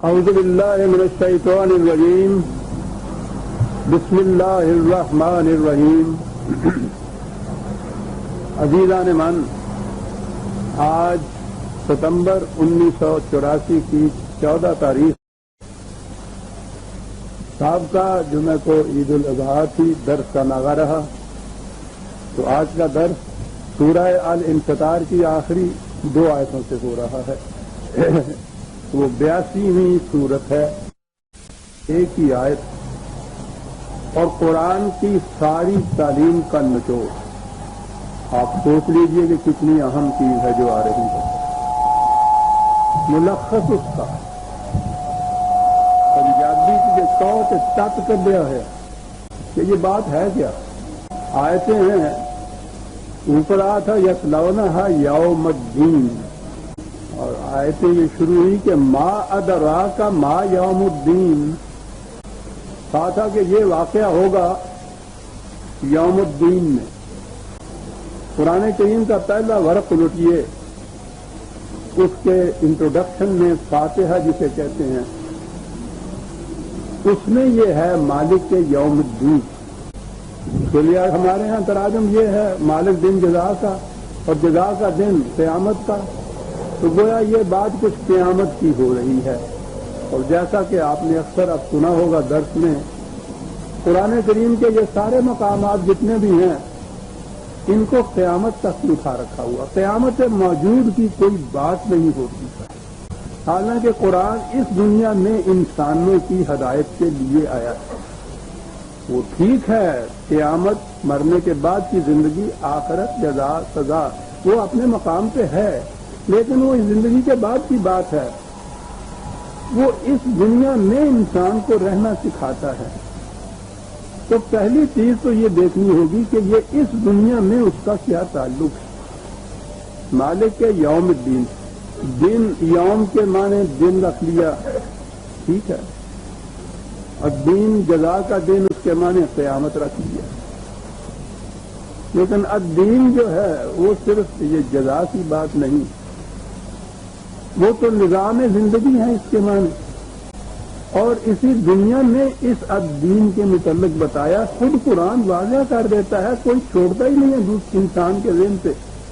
اعوذ باللہ من الشیطان الرجیم بسم اللہ الرحمن الرحیم عزیزان من، آج ستمبر 1984 کی 14 تاریخ سابقہ جمعہ کو عید الاضحیٰ تھی، درس کا ناغہ رہا۔ تو آج کا درس سورہ الانفطار کی آخری 2 آیتوں سے ہو رہا ہے۔ وہ 82ویں سورت ہے، ایک ہی آیت اور قرآن کی ساری تعلیم کا نچوڑ۔ آپ سوچ لیجئے کہ کتنی اہم چیز ہے جو آ رہی ہے۔ ملخص اس کا پنجابی کی جو سوچ تت کر دیا ہے کہ یہ بات ہے کیا۔ آیتیں ہیں، اوپر آیا تھا یصلونھا یوم الدین، اور آیتیں یہ شروع ہوئی کہ ما ادراک ما یوم الدین، کہا تھا کہ یہ واقعہ ہوگا یوم الدین میں۔ قرآن کریم کا پہلا ورق لوٹیے، اس کے انٹروڈکشن میں فاتحہ جسے کہتے ہیں، اس میں یہ ہے مالک کے یوم الدین۔ تو لیا ہمارے ہاں تراجم یہ ہے مالک دن جزا کا، اور جزا کا دن قیامت کا۔ تو گویا یہ بات کچھ قیامت کی ہو رہی ہے۔ اور جیسا کہ آپ نے اکثر اب سنا ہوگا درس میں، قرآن کریم کے یہ سارے مقامات جتنے بھی ہیں، ان کو قیامت تک اٹھا رکھا ہوا۔ قیامت موجود کی کوئی بات نہیں ہوتی، حالانکہ قرآن اس دنیا میں انسانوں کی ہدایت کے لیے آیا ہے۔ وہ ٹھیک ہے، قیامت مرنے کے بعد کی زندگی، آخرت، جزا، سزا، وہ اپنے مقام پہ ہے، لیکن وہ اس زندگی کے بعد کی بات ہے۔ وہ اس دنیا میں انسان کو رہنا سکھاتا ہے۔ تو پہلی چیز تو یہ دیکھنی ہوگی کہ یہ اس دنیا میں اس کا کیا تعلق ہے۔ مالک کے یوم الدین، دن یوم کے معنی دن رکھ لیا، ٹھیک ہے، اور دین جزا کا دن اس کے معنی قیامت رکھ لیا۔ لیکن الدین جو ہے وہ صرف یہ جزا کی بات نہیں، وہ تو نظام زندگی ہے اس کے معنی۔ اور اسی دنیا میں اس الدین کے متعلق بتایا، خود قرآن واضح کر دیتا ہے، کوئی چھوڑتا ہی نہیں ہے دوسرے انسان کے ذہن سے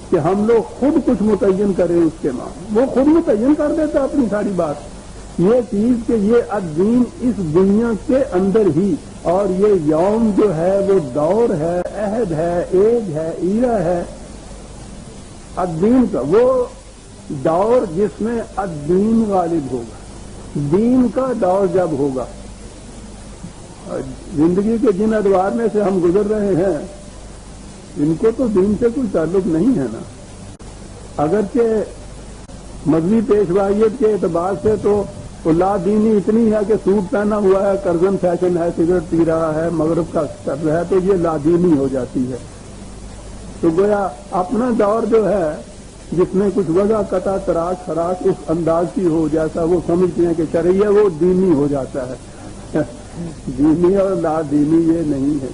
کہ ہم لوگ خود کچھ متعین کریں اس کے معنی۔ وہ خود متعین کر دیتا ہے اپنی ساری بات، یہ چیز کہ یہ الدین اس دنیا کے اندر ہی، اور یہ یوم جو ہے وہ دور ہے، عہد ہے، ایج ہے، ایرا ہے الدین کا، وہ دور جس میں الدین غالب ہوگا، دین کا دور جب ہوگا۔ زندگی کے جن ادوار میں سے ہم گزر رہے ہیں، ان کو تو دین سے کوئی تعلق نہیں ہے نا۔ اگرچہ مذہبی پیشوائیت کے اعتبار سے تو لا دینی اتنی ہے کہ سوٹ پہنا ہوا ہے، کرزن فیشن ہے، سگریٹ پی رہا ہے، مغرب کا طرز ہے، تو یہ لا دینی ہو جاتی ہے۔ تو گویا اپنا دور جو ہے جس میں کچھ وضع قطع تراش خراش اس انداز کی ہو جیسا وہ سمجھتے ہیں کہ شرعیہ، وہ دینی ہو جاتا ہے۔ دینی اور لا دینی یہ نہیں ہے۔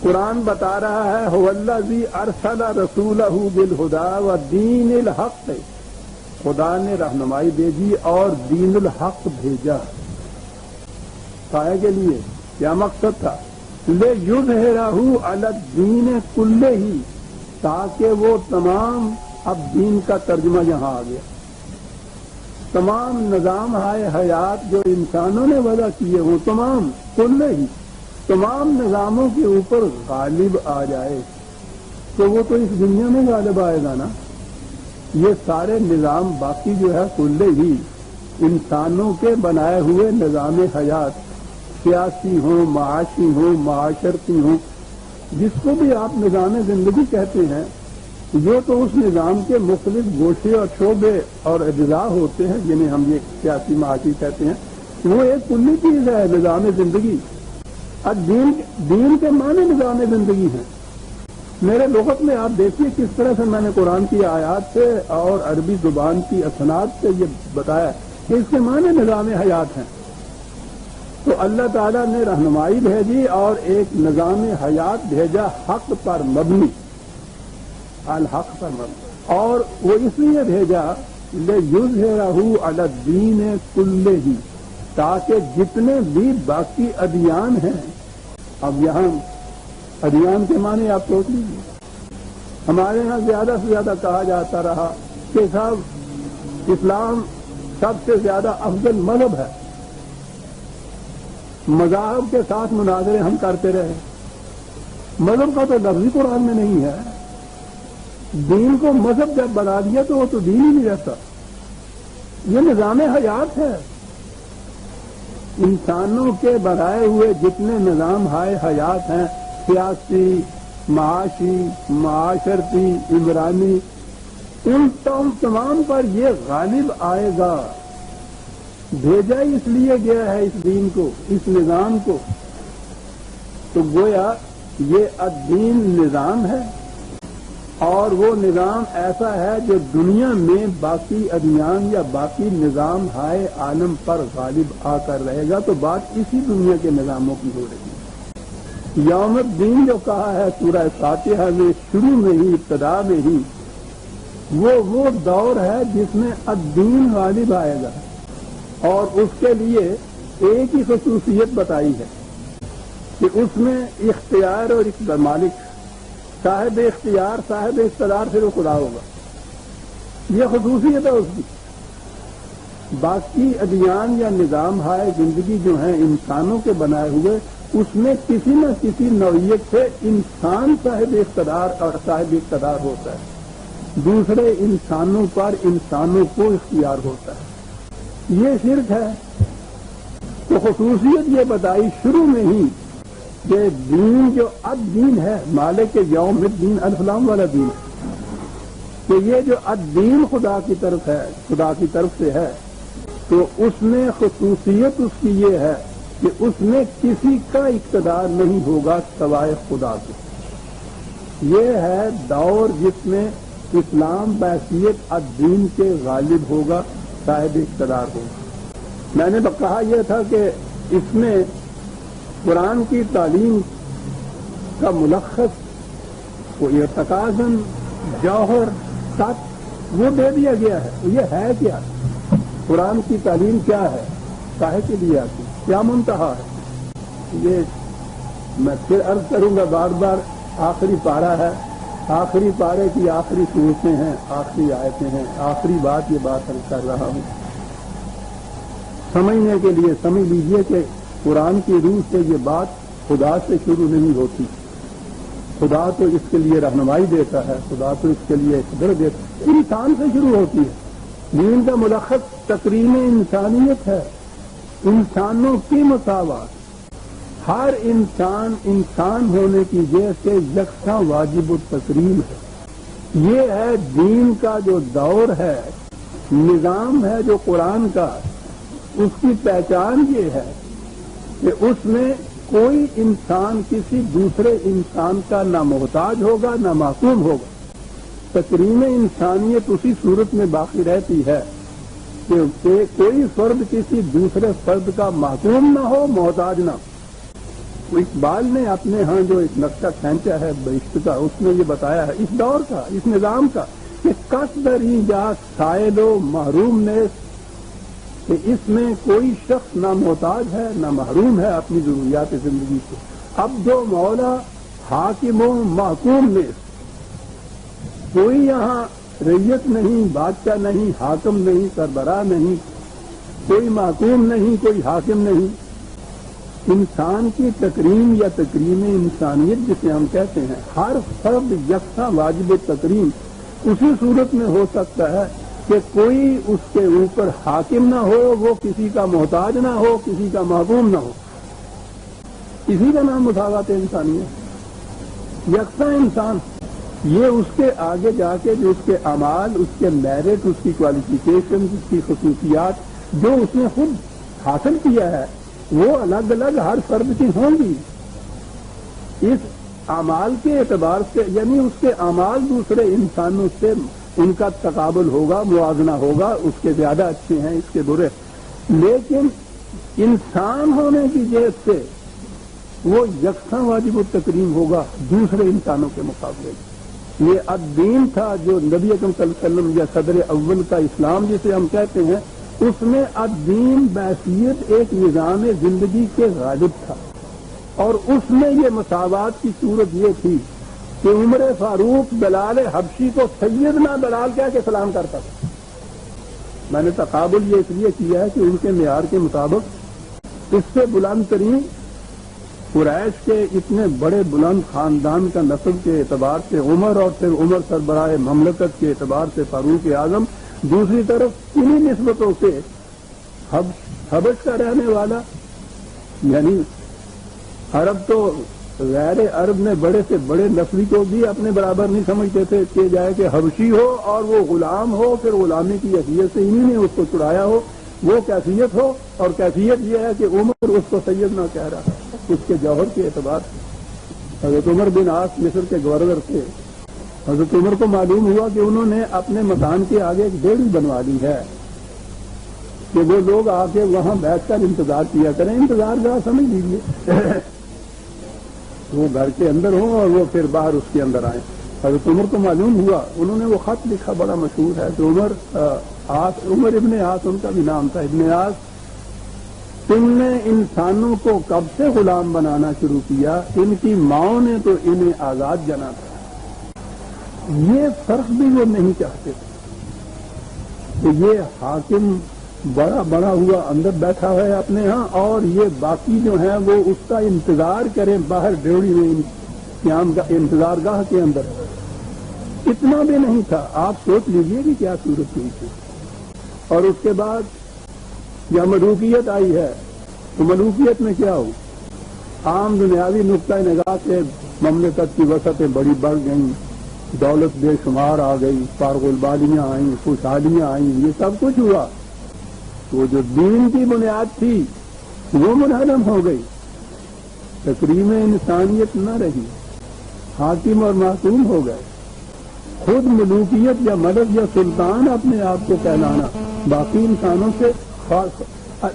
قرآن بتا رہا ہے هو الذی ارسل رسولہ بالہدی ودین الحق، خدا نے رہنمائی بھیجی اور دین الحق بھیجا۔ کائے کے لیے کیا مقصد تھا؟ لیظہرہ علی الدین کلہ، تاکہ وہ تمام، اب دین کا ترجمہ یہاں آ گیا، تمام نظام حیات جو انسانوں نے وضع کیے ہوں، تمام کلہ ہی، تمام نظاموں کے اوپر غالب آ جائے۔ تو وہ تو اس دنیا میں غالب آئے گا نا۔ یہ سارے نظام باقی جو ہے کلے ہی انسانوں کے بنائے ہوئے نظام حیات، سیاسی ہوں، معاشی ہوں، معاشرتی ہوں، جس کو بھی آپ نظام زندگی کہتے ہیں، جو تو اس نظام کے مختلف گوشے اور شعبے اور اجزاء ہوتے ہیں جنہیں ہم یہ سیاسی معاشی کہتے ہیں، وہ ایک کلی چیز ہے نظام زندگی۔ اب دین کے معنی نظام زندگی ہیں۔ میرے لغت میں آپ دیکھیے کس طرح سے میں نے قرآن کی آیات سے اور عربی زبان کی اسناد سے یہ بتایا کہ اس کے معنی نظام حیات ہیں۔ تو اللہ تعالیٰ نے رہنمائی بھیجی اور ایک نظام حیات بھیجا، حق پر مبنی، الحق پر مبنی، اور وہ اس لیے بھیجا لِیُظْہِرَہُ عَلَى الدِّینِ کُلِّہِ، تاکہ جتنے بھی باقی ادیان ہیں. اب یہاں ادیان کے معنی آپ سوچ لیجیے. ہمارے یہاں زیادہ سے زیادہ کہا جاتا رہا کہ صاحب اسلام سب سے زیادہ افضل مذہب ہے. مذاہب کے ساتھ مناظرے ہم کرتے رہے. مذہب کا تو لفظ ہی قرآن میں نہیں ہے. دین کو مذہب جب بنا دیا تو وہ تو دین ہی نہیں رہتا. یہ نظام حیات ہے. انسانوں کے بنائے ہوئے جتنے نظام حیات ہیں، سیاسی، معاشی، معاشرتی، عمرانی، ان تمام پر یہ غالب آئے گا. بھیجا اس لیے گیا ہے اس دین کو، اس نظام کو. تو گویا یہ الدین نظام ہے، اور وہ نظام ایسا ہے جو دنیا میں باقی ادیان یا باقی نظام عالم پر غالب آ کر رہے گا. تو بات اسی دنیا کے نظاموں کی ہو رہی ہے. یوم الدین جو کہا ہے سورہ فاتحہ میں شروع میں ہی، ابتدا میں ہی، وہ دور ہے جس میں الدین غالب آئے گا. اور اس کے لیے ایک ہی خصوصیت بتائی ہے کہ اس میں اختیار اور مالک، صاحب اختیار، صاحب اقتدار سے وہ خدا ہوگا. یہ خصوصیت ہے اس کی. باقی ادیان یا نظام زندگی جو ہیں انسانوں کے بنائے ہوئے، اس میں کسی نہ کسی نوعیت سے انسان صاحب اقتدار اور صاحب اقتدار ہوتا ہے. دوسرے انسانوں پر انسانوں کو اختیار ہوتا ہے. یہ شرک ہے. تو خصوصیت یہ بتائی شروع میں ہی کہ دین جو الدین ہے، مالک یوم الدین، الف لام والا دین، کہ یہ جو الدین خدا کی طرف ہے، خدا کی طرف سے ہے، تو اس میں خصوصیت اس کی یہ ہے کہ اس میں کسی کا اقتدار نہیں ہوگا سوائے خدا کے. یہ ہے دور جس میں اسلام بحیثیت الدین کے غالب ہوگا، صاحب اقتدار ہوگا. میں نے کہا یہ تھا کہ اس میں قرآن کی تعلیم کا ملخص، وہ ارتکازن، جوہر، سچ، وہ دے دیا گیا ہے. یہ ہے کیا؟ قرآن کی تعلیم کیا ہے؟ کاہے کے لیے آتی، کیا منتہا ہے؟ یہ میں پھر عرض کروں گا بار بار. آخری پارہ ہے، آخری پارے کی آخری صورتیں ہیں، آخری آیتیں ہیں. آخری بات یہ بات عرض کر رہا ہوں. سمجھنے کے لیے سمجھ لیجئے کہ قرآن کی روح سے یہ بات خدا سے شروع نہیں ہوتی. خدا تو اس کے لیے رہنمائی دیتا ہے، خدا تو اس کے لیے قدرت دیتا ہے. انسان سے شروع ہوتی ہے. دین کا ملخص تکریم انسانیت ہے، انسانوں کی مساوات. ہر انسان انسان ہونے کی وجہ سے یکساں واجب التکریم ہے. یہ ہے دین کا جو دور ہے، نظام ہے جو قرآن کا. اس کی پہچان یہ ہے کہ اس میں کوئی انسان کسی دوسرے انسان کا نہ محتاج ہوگا نہ معصوم ہوگا. تکریم انسانیت اسی صورت میں باقی رہتی ہے کہ کوئی فرد کسی دوسرے فرد کا معصوم نہ ہو، محتاج نہ ہو. اقبال نے اپنے ہاں جو ایک نقشہ کھینچا ہے بہشت کا، اس میں یہ بتایا ہے اس دور کا، اس نظام کا، کہ کس دری جا سائل و محروم نیس، کہ اس میں کوئی شخص نہ محتاج ہے نہ محروم ہے اپنی ضروریات زندگی سے. اب جو مولا حاکم و محکوم نیس، کوئی یہاں رعیت نہیں، بادشاہ نہیں، حاکم نہیں، سربراہ نہیں، کوئی محکوم نہیں، کوئی حاکم نہیں. انسان کی تکریم یا تکریم انسانیت جسے ہم کہتے ہیں، ہر فرد یکساں واجب تکریم اسی صورت میں ہو سکتا ہے کہ کوئی اس کے اوپر حاکم نہ ہو، وہ کسی کا محتاج نہ ہو، کسی کا محکوم نہ ہو. اسی کا نام مساوات انسانیت. یکساں انسان. یہ اس کے آگے جا کے جو اس کے اعمال، اس کے میرٹ، اس کی کوالیفیکیشن، اس کی خصوصیات جو اس نے خود حاصل کیا ہے، وہ الگ الگ ہر فرد کی ہوں گی. اس اعمال کے اعتبار سے، یعنی اس کے اعمال دوسرے انسانوں سے ان کا تقابل ہوگا، موازنہ ہوگا، اس کے زیادہ اچھے ہیں، اس کے برے. لیکن انسان ہونے کی جہت سے وہ یکساں واجب التکریم ہوگا دوسرے انسانوں کے مقابلے. یہ الدین تھا جو نبی اکرم صلی اللہ علیہ وسلم یا صدر اول کا اسلام جسے ہم کہتے ہیں، اس میں الدین بحیثیت ایک نظام زندگی کے غالب تھا، اور اس میں یہ مساوات کی صورت یہ تھی کہ عمر فاروق بلال حبشی کو سیدنا بلال کہہ کے سلام کرتا تھا۔ میں نے تقابل یہ اس لیے کیا ہے کہ ان کے معیار کے مطابق اس سے بلند ترین قریش کے اتنے بڑے بلند خاندان کا نسل کے اعتبار سے عمر، اور پھر عمر سربراہ مملکت کے اعتبار سے فاروق اعظم، دوسری طرف انہی نسبتوں سے حبش کا رہنے والا، یعنی عرب تو غیر عرب میں بڑے سے بڑے نسلی کو بھی اپنے برابر نہیں سمجھتے تھے کہ جائے کہ حبشی ہو اور وہ غلام ہو، پھر غلامی کی حیثیت سے انہی نے اس کو چھڑایا ہو، وہ کیفیت ہو، اور کیفیت یہ ہے کہ عمر اس کو سید نہ کہہ رہا ہے اس کے جوہر کے اعتبار سے۔ حضرت عمر بن عاص مصر کے گورنر تھے، حضرت عمر کو معلوم ہوا کہ انہوں نے اپنے مکان کے آگے ایک ڈیری بنوا لی ہے کہ وہ لوگ آ کے وہاں بیٹھ کر انتظار کیا کریں، انتظار کا سمجھ لیجیے، وہ گھر کے اندر ہوں اور وہ پھر باہر اس کے اندر آئیں۔ حضرت عمر کو معلوم ہوا، انہوں نے وہ خط لکھا، بڑا مشہور ہے، کہ عمر ابن عاص ان کا بھی نام تھا، ابن عاص، تم نے انسانوں کو کب سے غلام بنانا شروع کیا؟ ان کی ماؤں نے تو انہیں آزاد جنا تھا۔ یہ فرق بھی وہ نہیں چاہتے تھے کہ یہ حاکم بڑا بڑا ہوا اندر بیٹھا ہے اپنے ہاں، اور یہ باقی جو ہیں وہ اس کا انتظار کریں باہر ڈیوڑی میں قیام کا انتظار گاہ کے اندر، اتنا بھی نہیں تھا۔ آپ سوچ لیجئے کہ کیا صورت ہوئی تھی۔ اور اس کے بعد یا ملوکیت آئی ہے، تو ملوکیت میں کیا ہو؟ عام دنیاوی نقطۂ نگاہ سے مملکت کی وسعتیں بڑی بڑھ گئیں، دولت بے شمار آ گئی، فارغ البالیاں آئیں، خوشحالیاں آئیں، یہ سب کچھ ہوا۔ وہ جو دین کی بنیاد تھی وہ منہدم ہو گئی، تکریم انسانیت نہ رہی، حاکم اور معصوم ہو گئے، خود ملوکیت یا ملک یا سلطان اپنے آپ کو کہلانا باقی انسانوں سے خاص،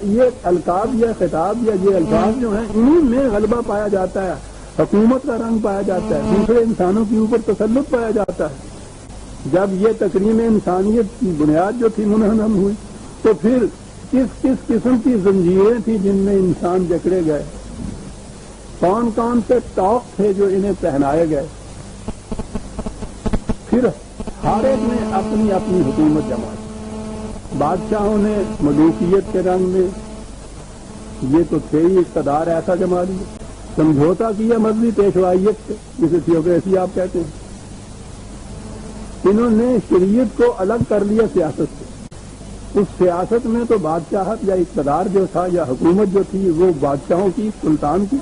یہ القاب یا خطاب یا یہ الفاظ جو ہیں انہی میں غلبہ پایا جاتا ہے، حکومت کا رنگ پایا جاتا ہے، دوسرے انسانوں کے اوپر تسلط پایا جاتا ہے۔ جب یہ تکریم انسانیت کی بنیاد جو تھی منہدم ہوئی، تو پھر کس کس قسم کی زنجیریں تھیں جن میں انسان جکڑے گئے، کون کون سے ٹاپ تھے جو انہیں پہنائے گئے، پھر ہر ایک نے اپنی اپنی حکومت جمائی۔ بادشاہوں نے ملوکیت کے رنگ میں یہ تو تھے ہی اقتدار ایسا جما لیا، سمجھوتا کیا مذہبی پیشوائیت سے، جسے تھیوکریسی آپ کہتے ہیں، انہوں نے شریعت کو الگ کر لیا سیاست سے۔ اس سیاست میں تو بادشاہت یا اقتدار جو تھا یا حکومت جو تھی وہ بادشاہوں کی، سلطان کی،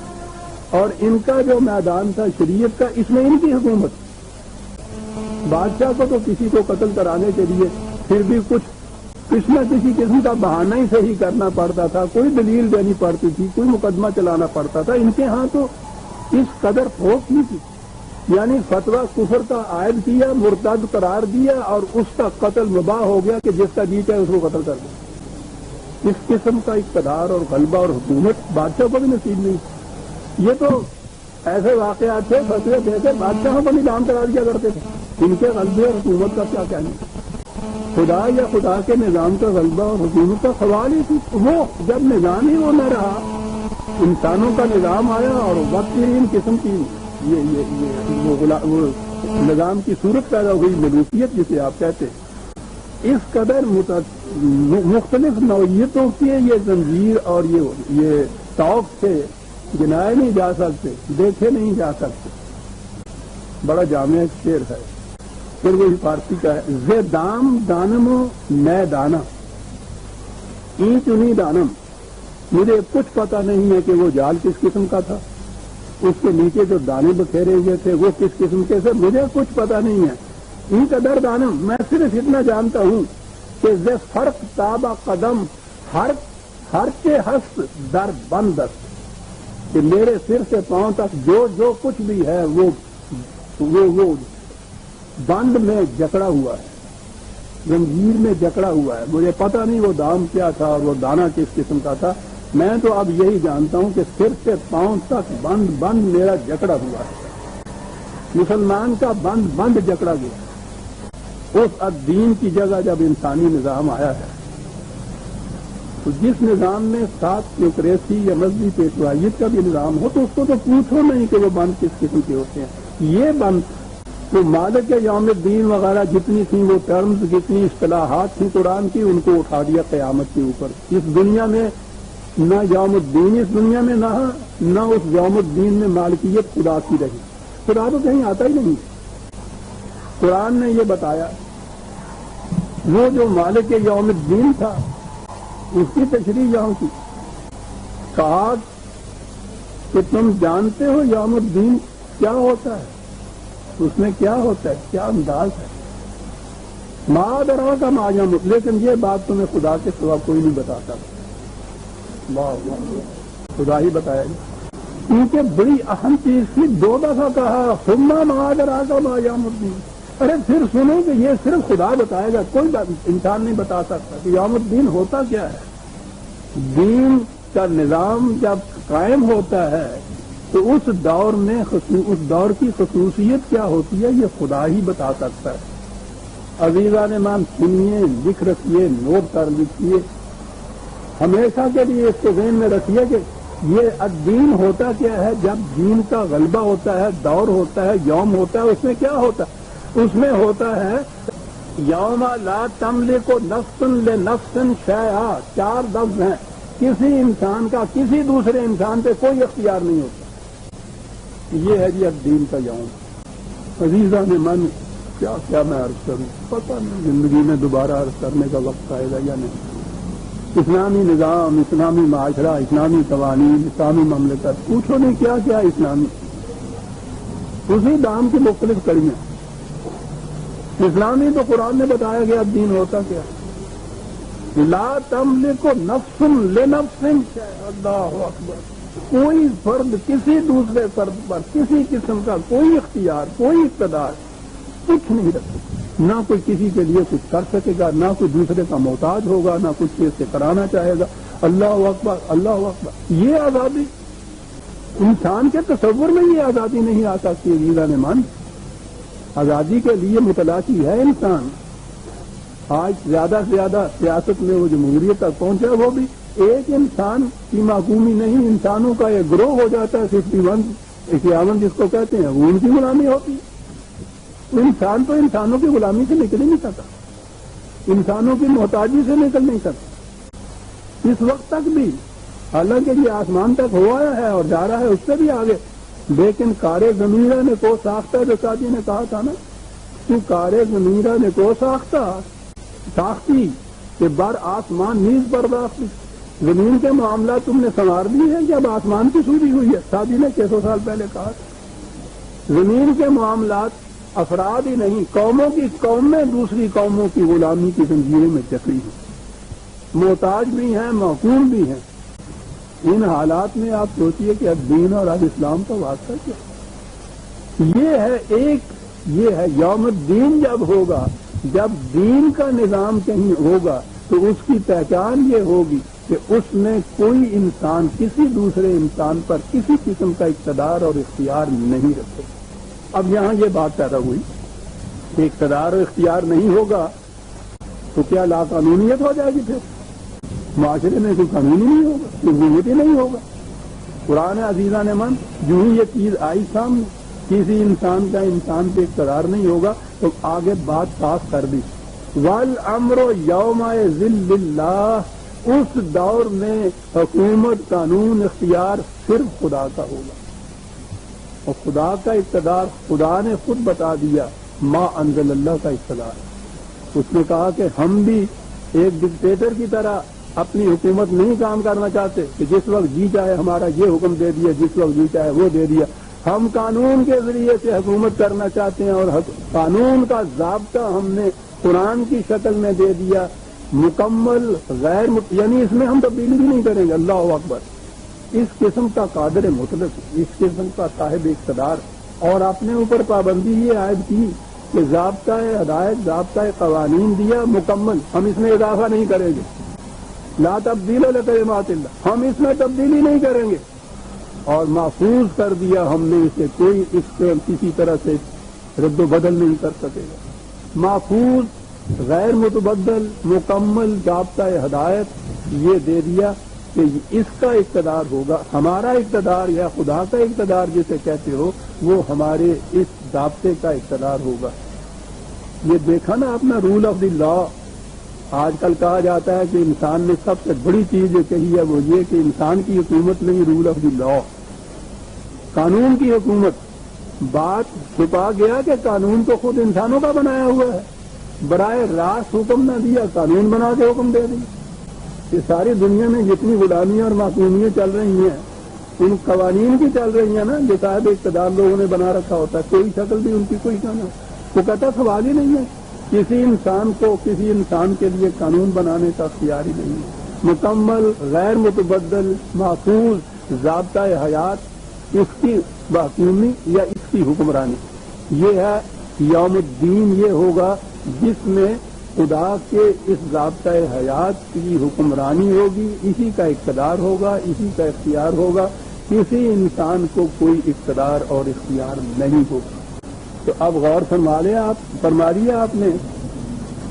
اور ان کا جو میدان تھا شریعت کا، اس میں ان کی حکومت۔ بادشاہ کو تو کسی کو قتل کرانے کے لیے پھر بھی کچھ نہ کسی قسم کا بہانہ ہی صحیح کرنا پڑتا تھا، کوئی دلیل دینی پڑتی تھی، کوئی مقدمہ چلانا پڑتا تھا۔ ان کے ہاں تو اس قدر پھوک نہیں تھی، یعنی فتویٰ کفر کا عائد کیا، مرتد قرار دیا، اور اس کا قتل مباح ہو گیا کہ جس کا جی چاہے اس کو قتل کر دیا۔ اس قسم کا اقتدار اور غلبہ اور حکومت بادشاہ کو بھی نصیب نہیں۔ یہ تو ایسے واقعات تھے، فتوے دے کے بادشاہوں کو نظام کرا دیا کرتے تھے۔ ان کے غلبے اور حکومت کا کیا کہنا؟ خدا یا خدا کے نظام کا غلبہ اور حکومت کا سوال ہی تھی۔ وہ جب نظام ہی وہ نہ رہا، انسانوں کا نظام آیا اور وقت ان قسم کی وہ نظام کی صورت پیدا ہو گئی، ملوکیت جسے آپ کہتے ہیں۔ اس قدر مختلف نوعیتوں کے یہ زنجیر اور یہ توق سے گنائے نہیں جا سکتے، دیکھے نہیں جا سکتے۔ بڑا جامع شعر ہے، پھر وہی فارسی کا ہے، زے دام دانم و میں دانا اینچ انہی دانم، مجھے کچھ پتا نہیں ہے کہ وہ جال کس قسم کا تھا، اس کے نیچے جو دانے بکھیرے ہوئے تھے وہ کس قسم کے تھے، مجھے کچھ پتا نہیں ہے۔ این قدر دانم، میں صرف اتنا جانتا ہوں کہ زے فرق تابا قدم ہر کے ہست در بندست، کہ میرے سر سے پاؤں تک جو کچھ بھی ہے وہ بند میں جکڑا ہوا ہے، زنجیر میں جکڑا ہوا ہے۔ مجھے پتہ نہیں وہ دام کیا تھا اور وہ دانا کس قسم کا تھا، میں تو اب یہی جانتا ہوں کہ سر سے پاؤں تک بند میرا جکڑا ہوا ہے۔ مسلمان کا بند جکڑا گیا۔ اس الدین کی جگہ جب انسانی نظام آیا ہے تو جس نظام میں ساتھ تیوکریسی یا مذہبی پیشوائیت کا بھی نظام ہو تو اس کو تو پوچھو نہیں کہ وہ بند کس قسم کے ہوتے ہیں۔ یہ بند تو مالک یوم الدین وغیرہ جتنی تھیں وہ ٹرمز، جتنی اصطلاحات تھیں قرآن کی، ان کو اٹھا دیا قیامت کے اوپر۔ اس دنیا میں نہ یوم الدین اس دنیا میں نہ اس یوم الدین میں مالکیت خدا کی رہی۔ خدا تو کہیں آتا ہی نہیں۔ قرآن نے یہ بتایا وہ جو مالک یوم الدین تھا اس کی تشریح یہاں کی، کہا کہ تم جانتے ہو یوم الدین کیا ہوتا ہے، اس میں کیا ہوتا ہے، کیا انداز ہے۔ ما درا کا معلوم، لیکن یہ بات تمہیں خدا کے سوا کوئی نہیں بتاتا۔ خدا ہی بتایا گا، کیونکہ بڑی اہم چیز تھی۔ 2 دفعہ کہا ثم ما درا کا معلوم الدین۔ ارے پھر سنو کہ یہ صرف خدا بتائے گا، کوئی انسان نہیں بتا سکتا کہ یوم الدین ہوتا کیا ہے۔ دین کا نظام جب قائم ہوتا ہے تو اس دور میں اس دور کی خصوصیت کیا ہوتی ہے یہ خدا ہی بتا سکتا ہے۔ عزیزان مان سنیے، لکھ رکھیے، نوٹ کر لکھیے، ہمیشہ کے لیے اس کو ذہن میں رکھیے کہ یہ الدین ہوتا کیا ہے۔ جب دین کا غلبہ ہوتا ہے، دور ہوتا ہے، یوم ہوتا ہے، اس میں کیا ہوتا ہے؟ اس میں ہوتا ہے یوم لا تملک نفس لنفس شیئا۔ 4 لفظ ہیں، کسی انسان کا کسی دوسرے انسان پہ کوئی اختیار نہیں ہوتا۔ یہ ہے جی الدین کا یوم۔ عزیزان من کیا کیا میں عرض کروں، پتہ نہیں زندگی میں دوبارہ عرض کرنے کا وقت آئے گا یا نہیں۔ اسلامی نظام، اسلامی معاشرہ، اسلامی قوانین، اسلامی مملکت، پوچھو نہیں کیا کیا اسلامی، اسی دام کی مختلف کڑیاں۔ اسلامی تو قرآن نے بتایا گیا دین ہوتا کیا، لا تملک نفس لنفس شیئا۔ اللہ اکبر۔ کوئی فرد کسی دوسرے فرد پر کسی قسم کا کوئی اختیار، کوئی اقتدار کچھ نہیں رکھتا، نہ کوئی کسی کے لیے کچھ کر سکے گا، نہ کوئی دوسرے کا محتاج ہوگا، نہ کچھ چیز سے کرانا چاہے گا۔ اللہ اکبر، اللہ اکبر۔ یہ آزادی انسان کے تصور میں یہ آزادی نہیں آ سکتی۔ عزیزان مان، آزادی کے لیے متلاشی ہے انسان۔ آج زیادہ سے زیادہ سیاست میں وہ جمہوریت تک پہنچا، وہ بھی ایک انسان کی معقومی نہیں، انسانوں کا ایک گروہ ہو جاتا ہے۔ 51 جس کو کہتے ہیں وہ ان کی غلامی ہوتی ہے۔ انسان تو انسانوں کی غلامی سے نکل ہی نہیں سکتا، انسانوں کی محتاجی سے نکل نہیں سکتا اس وقت تک بھی، حالانکہ یہ آسمان تک ہوا ہے اور جا رہا ہے اس سے بھی آگے۔ لیکن کارے زمینہ نے کو ساختہ، جو ساتھی نے کہا تھا نا کہ کارے زمینہ نے کو ساختی کہ بر آسمان نیز برداشتی۔ زمین کے معاملات تم نے سنوار دی ہیں جب آسمان کی سوری ہوئی ہے۔ ساتھی نے 600 سال پہلے کہا تھا زمین کے معاملات افراد ہی نہیں، قومیں دوسری قوموں کی غلامی کی زنجیروں میں جکڑی ہیں، محتاج بھی ہیں، محکوم بھی ہیں۔ ان حالات میں آپ سوچئے کہ اب دین اور اب اسلام کا واسطہ کیا؟ یہ ہے یوم الدین جب ہوگا، جب دین کا نظام کہیں ہوگا تو اس کی پہچان یہ ہوگی کہ اس میں کوئی انسان کسی دوسرے انسان پر کسی قسم کا اقتدار اور اختیار نہیں رکھے۔ اب یہاں یہ بات پیدا ہوئی کہ اقتدار اور اختیار نہیں ہوگا تو کیا لا قانونیت ہو جائے گی؟ پھر معاشرے میں کوئی قانون ہی نہیں ہوگا، کوئی ضرورت ہی نہیں ہوگا۔ قرآن عزیزان من جو ہی یہ چیز آئی سامنے، کسی انسان کا انسان پہ اقتدار نہیں ہوگا تو آگے بات صاف کر دی۔ والامر یومئذ للہ، اس دور میں حکومت، قانون، اختیار صرف خدا کا ہوگا، اور خدا کا اقتدار خدا نے خود بتا دیا، ما انزل اللہ کا اقتدار۔ اس نے کہا کہ ہم بھی ایک ڈکٹیٹر کی طرح اپنی حکومت نہیں کام کرنا چاہتے کہ جس وقت جی چاہے ہمارا یہ حکم دے دیا، جس وقت جی چاہے وہ دے دیا۔ ہم قانون کے ذریعے سے حکومت کرنا چاہتے ہیں، اور قانون کا ضابطہ ہم نے قرآن کی شکل میں دے دیا، مکمل غیر یعنی اس میں ہم تبدیلی بھی نہیں کریں گے۔ اللہ اکبر۔ اس قسم کا قادر مطلق، اس قسم کا صاحب اقتدار، اور اپنے اوپر پابندی یہ عائد کی کہ ضابطۂ ہدایت، ضابطۂ قوانین دیا مکمل، ہم اس میں اضافہ نہیں کریں گے۔ لا تبدیل لکلمات اللہ، ہم اس میں تبدیلی نہیں کریں گے۔ اور محفوظ کر دیا ہم نے اسے، کوئی اس کو کسی طرح سے رد و بدل نہیں کر سکے گا. محفوظ، غیر متبدل، مکمل ضابطۂ ہدایت یہ دے دیا کہ اس کا اقتدار ہوگا. ہمارا اقتدار یا خدا کا اقتدار جسے کہتے ہو وہ ہمارے اس ضابطے کا اقتدار ہوگا. یہ دیکھا نا اپنا رول آف دی لا. آج کل کہا جاتا ہے کہ انسان نے سب سے بڑی چیز جو کہی ہے وہ یہ کہ انسان کی حکومت نہیں، رول آف دی لا، قانون کی حکومت. بات چھپا گیا کہ قانون تو خود انسانوں کا بنایا ہوا ہے. براہ راست حکم نہ دیا، قانون بنا کے حکم دے دیا. یہ ساری دنیا میں جتنی غلامیاں اور محکومیاں چل رہی ہیں ان قوانین کی چل رہی ہیں نا، جو صاحب اقتدار لوگوں نے بنا رکھا ہوتا ہے. کوئی شکل بھی ان کی کوئی کہنا وہ کہتا سوال ہی نہیں ہے. کسی انسان کو کسی انسان کے لیے قانون بنانے کا اختیار ہی نہیں ہے. مکمل، غیر متبدل، محفوظ ضابطۂ حیات، اس کی بحکومی یا اس کی حکمرانی. یہ ہے یوم الدین. یہ ہوگا جس میں خدا کے اس ضابطۂ حیات کی حکمرانی ہوگی، اسی کا اقتدار ہوگا، اسی کا اختیار ہوگا. کسی انسان کو کوئی اقتدار اور اختیار نہیں ہوگا. تو اب غور فرما لیا آپ نے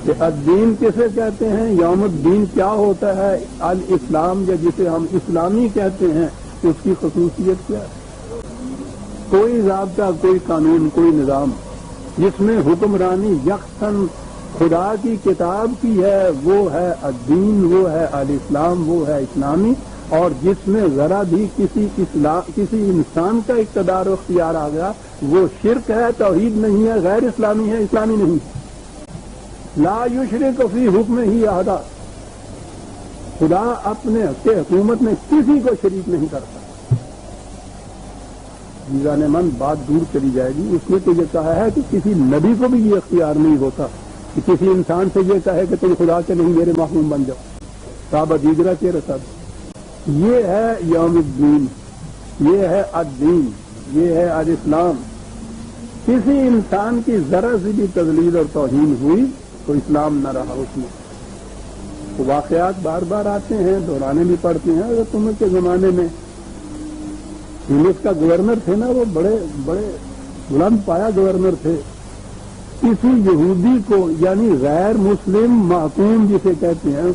کہ الدین کسے کہتے ہیں، یوم الدین کیا ہوتا ہے، الاسلام یا جسے ہم اسلامی کہتے ہیں اس کی خصوصیت کیا ہے. کوئی ضابطہ، کوئی قانون، کوئی نظام جس میں حکمرانی یکساں خدا کی کتاب کی ہے وہ ہے الدین، وہ ہے الاسلام، وہ ہے اسلامی. اور جس میں ذرا بھی کسی انسان کا اقتدار و اختیار آ گیا وہ شرک ہے، توحید نہیں ہے، غیر اسلامی ہے، اسلامی نہیں. لا یشرک فی حکم ہی احدا. خدا اپنے حکومت میں کسی کو شریک نہیں کرتا. میزان من بات دور چلی جائے گی. اس نے تو یہ کہا ہے کہ کسی نبی کو بھی یہ اختیار نہیں ہوتا کہ کسی انسان سے یہ کہے کہ تم خدا کے نہیں میرے محکوم بن جاؤ. صحابہ دیگرہ کے رسد. یہ ہے یوم الدین، یہ ہے الدین، یہ ہے الاسلام. کسی انسان کی ذرا سی بھی تذلیل اور توہین ہوئی تو اسلام نہ رہا اس میں. تو واقعات بار بار آتے ہیں، دہرانے بھی پڑتے ہیں. اگر تم کے زمانے میں انگلش کا گورنر تھے نا، وہ بڑے بڑے بلند پایا گورنر تھے. کسی یہودی کو یعنی غیر مسلم محکوم جسے کہتے ہیں،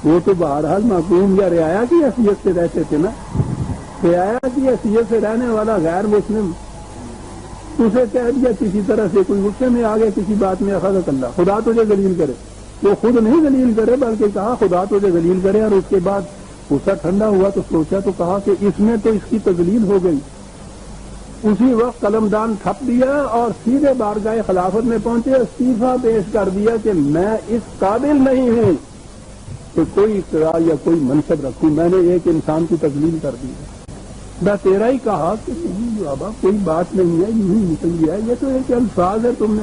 وہ تو بہرحال محکوم یا رعایا کی حیثیت سے رہتے تھے نا. رعایا کی حیثیت سے رہنے والا غیر مسلم اسے کہہ دیا کسی طرح سے، کوئی غصے میں آ گیا کسی بات میں، اخذک اللہ خدا تجھے ذلیل کرے. وہ خود نہیں ذلیل کرے بلکہ کہا خدا تجھے ذلیل کرے. اور اس کے بعد غصہ ٹھنڈا ہوا تو سوچا تو کہا کہ اس میں تو اس کی تذلیل ہو گئی. اسی وقت قلمدان تھپ دیا اور سیدھے بارگاہ خلافت میں پہنچے، استعفیٰ پیش کر دیا کہ میں اس قابل نہیں ہوں کہ کوئی اقتدار یا کوئی منصب رکھوں. میں نے ایک انسان کی تذلیل کر دی. میں تیرا ہی کہا کہ نہیں بابا کوئی بات نہیں ہے، یوں ہی نکل گیا. یہ تو ایک الفاظ ہے. تم نے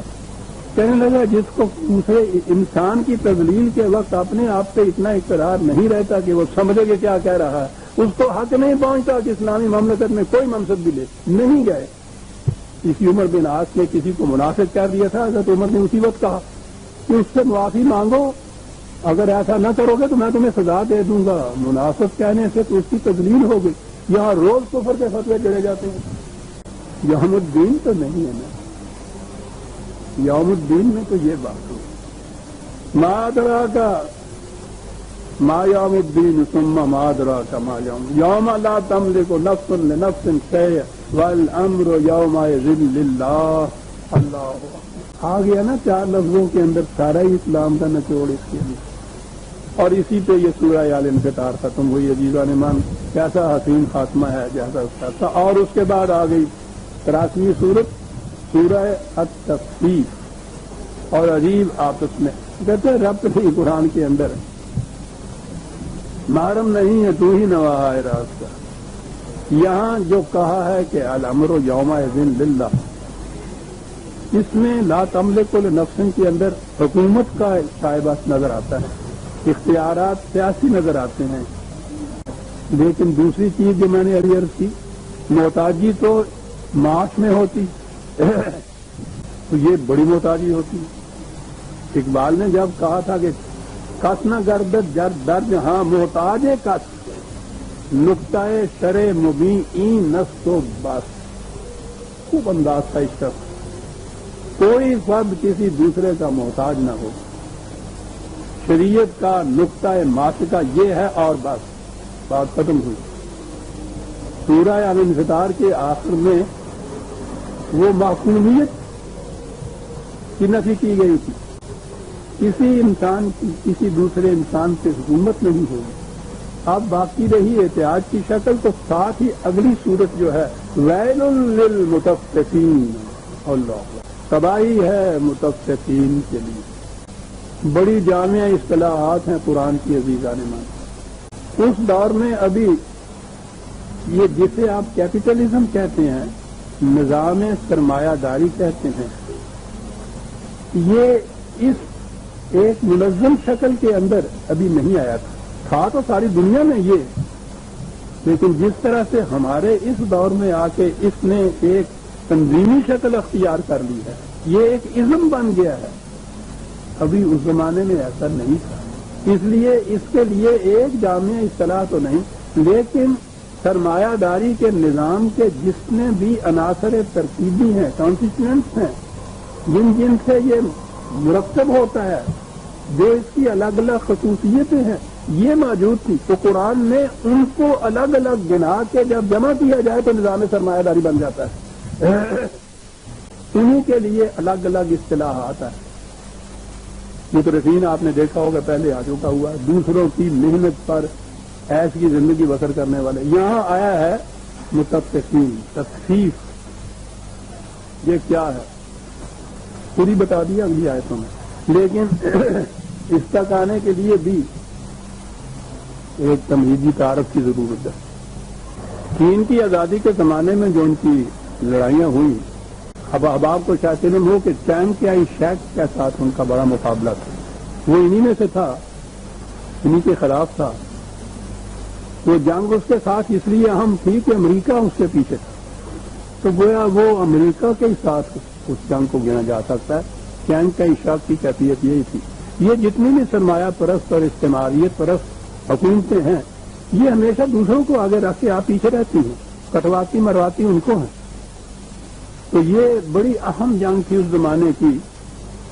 کہنے لگا جس کو دوسرے انسان کی تذلیل کے وقت اپنے آپ پہ اتنا اقتدار نہیں رہتا کہ وہ سمجھے کہ کیا کہہ رہا ہے، اس کو حق نہیں پہنچتا کہ اسلامی مملکت میں کوئی منصب بھی لے. نہیں گئے. اسی عمر بن عاص نے کسی کو منافق کہہ دیا تھا. حضرت عمر نے اسی وقت کہا کہ اس سے معافی مانگو، اگر ایسا نہ کرو گے تو میں تمہیں سزا دے دوں گا. منافق کہنے سے تو اس کی تذلیل ہو گئی. یہاں روز کفر کے فتوے چڑھے جاتے ہیں. یوم الدین تو نہیں ہے نا. یوم الدین میں تو یہ بات ہو ما ادراک ما یوم الدین ثم ما ادراک ما یوم لا تملک نفس لنفس شیئا والامر یومئذ للہ. اللہ آ گیا نا 4 لفظوں کے اندر سارا ہی اسلام کا نچوڑ اس کے اندر. اور اسی پہ یہ سورہ الانفطار ختم ہوئی. عزیزان ایمان کیسا حسین خاتمہ ہے جیسا اس کا تھا. اور اس کے بعد آ گئی 83ویں سورت سورہ التثبیت. اور عجیب آپس میں کہتے ہیں ربط نہیں قرآن کے اندر ہے. محرم نہیں ہے تو ہی نواح ہے راز کا. یہاں جو کہا ہے کہ الامر یومئذ للہ، اس میں لا تملک لنفس کے اندر حکومت کا شائبہ نظر آتا ہے، اختیارات سیاسی نظر آتے ہیں. لیکن دوسری چیز جو میں نے ابھی عرض کی، محتاجی تو معاش میں ہوتی تو یہ بڑی محتاجی ہوتی. اقبال نے جب کہا تھا کہ کس نہ گردت درد ہاں محتاج کس، نقطۂ شرع مبین این نفس و بس، خوب انداز تھا اس کا، کوئی فرد کسی دوسرے کا محتاج نہ ہو، شریعت کا نقطۂ ماسکہ یہ ہے اور بس، بات ختم ہوئی۔ سورہ الانفطار کے آخر میں وہ معصومیت کی نفی کی گئی تھی، کسی انسان کی کسی دوسرے انسان سے حکومت نہیں ہوگی۔ اب باقی رہی احتیاط کی شکل، تو ساتھ ہی اگلی صورت جو ہے ویل للمطففین، اللہ تباہی ہے مطففین کے لیے۔ بڑی جامع اصطلاحات ہیں قرآن کی عزیزان مان۔ اس دور میں ابھی یہ جسے آپ کیپٹلزم کہتے ہیں، نظام سرمایہ داری کہتے ہیں، یہ اس ایک منظم شکل کے اندر ابھی نہیں آیا تھا تو ساری دنیا میں یہ، لیکن جس طرح سے ہمارے اس دور میں آ کے اس نے ایک تنظیمی شکل اختیار کر لی ہے، یہ ایک ازم بن گیا ہے، ابھی اس زمانے میں ایسا نہیں تھا۔ اس لیے اس کے لیے ایک جامع اصطلاح تو نہیں، لیکن سرمایہ داری کے نظام کے جتنے بھی عناصر ترکیبی ہیں، کانسٹیٹوئنٹس ہیں، جن سے یہ مرکب ہوتا ہے، جو اس کی الگ الگ خصوصیتیں ہیں، یہ موجود تھی، تو قرآن نے ان کو الگ الگ گنا کے جب جمع کیا جائے تو نظام سرمایہ داری بن جاتا ہے۔ انہی کے لیے الگ الگ اصطلاحات ہیں۔ مترفین آپ نے دیکھا ہوگا پہلے آ چکا ہوا، دوسروں کی محنت پر ایش کی زندگی بسر کرنے والے، یہاں آیا ہے متفقین، تخفیف، یہ کیا ہے پوری بتا دیا اگلی آیتوں میں، لیکن اس تک آنے کے لیے بھی ایک تمہیدی تعارف کی ضرورت ہے۔ چین کی آزادی کے زمانے میں جو ان کی لڑائیاں ہوئی، اب احباب کو شاید علم ہو کہ چین کے آئی شیخ کے ساتھ ان کا بڑا مقابلہ تھا، وہ انہی میں سے تھا، انہی کے خلاف تھا۔ وہ جنگ اس کے ساتھ اس لیے اہم تھی کہ امریکہ اس کے پیچھے تھا، تو گویا وہ امریکہ کے ساتھ اس جنگ کو گنا جا سکتا ہے۔ چین کا اشاق کی کیفیت یہی تھی۔ یہ جتنی بھی سرمایہ پرست اور استعماریت پرست حکومتیں ہیں، یہ ہمیشہ دوسروں کو آگے رکھ کے آپ پیچھے رہتی ہیں، کٹواتی مرواتی ان کو ہیں۔ تو یہ بڑی اہم جنگ تھی اس زمانے کی،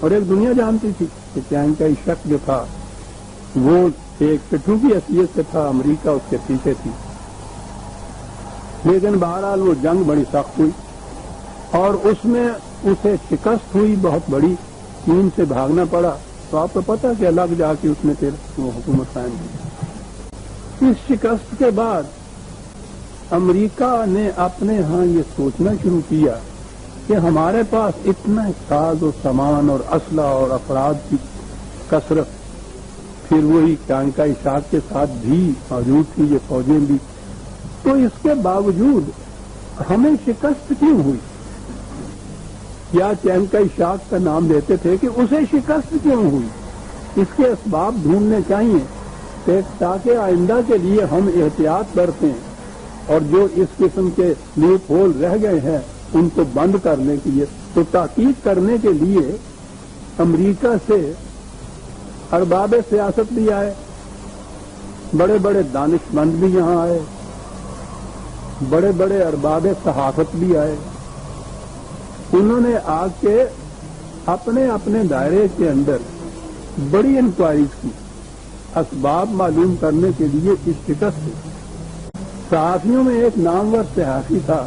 اور ایک دنیا جانتی تھی کہ چین کا اشاق جو تھا وہ ایک پٹھو کی حیثیت سے تھا، امریکہ اس کے پیچھے تھی۔ لیکن بہرحال وہ جنگ بڑی سخت ہوئی اور اس میں اسے شکست ہوئی بہت بڑی، چین سے بھاگنا پڑا، تو آپ کو پتا کہ الگ جا کے اس نے پھر وہ حکومت قائم کی۔ اس شکست کے بعد امریکہ نے اپنے ہاں یہ سوچنا شروع کیا کہ ہمارے پاس اتنا ساز و سامان اور اسلحہ اور افراد کی کثرت، پھر وہی چین کا اشاق کے ساتھ بھی موجود تھی یہ فوجیں بھی، تو اس کے باوجود ہمیں شکست کیوں ہوئی؟ یا چین کا اشاق کا نام دیتے تھے کہ اسے شکست کیوں ہوئی؟ اس کے اسباب ڈھونڈنے چاہیے تاکہ آئندہ کے لیے ہم احتیاط برتیں، اور جو اس قسم کے لوپ ہول رہ گئے ہیں ان کو بند کرنے کے لیے۔ تو تحقیق کرنے کے لیے امریکہ سے ارباب سیاست بھی آئے، بڑے بڑے دانش مند بھی یہاں آئے، بڑے بڑے ارباب صحافت بھی آئے۔ انہوں نے آ کے اپنے اپنے دائرے کے اندر بڑی انکوائریز کی، اسباب معلوم کرنے کے لیے اس شکست سے۔ صحافیوں میں ایک نامور صحافی تھا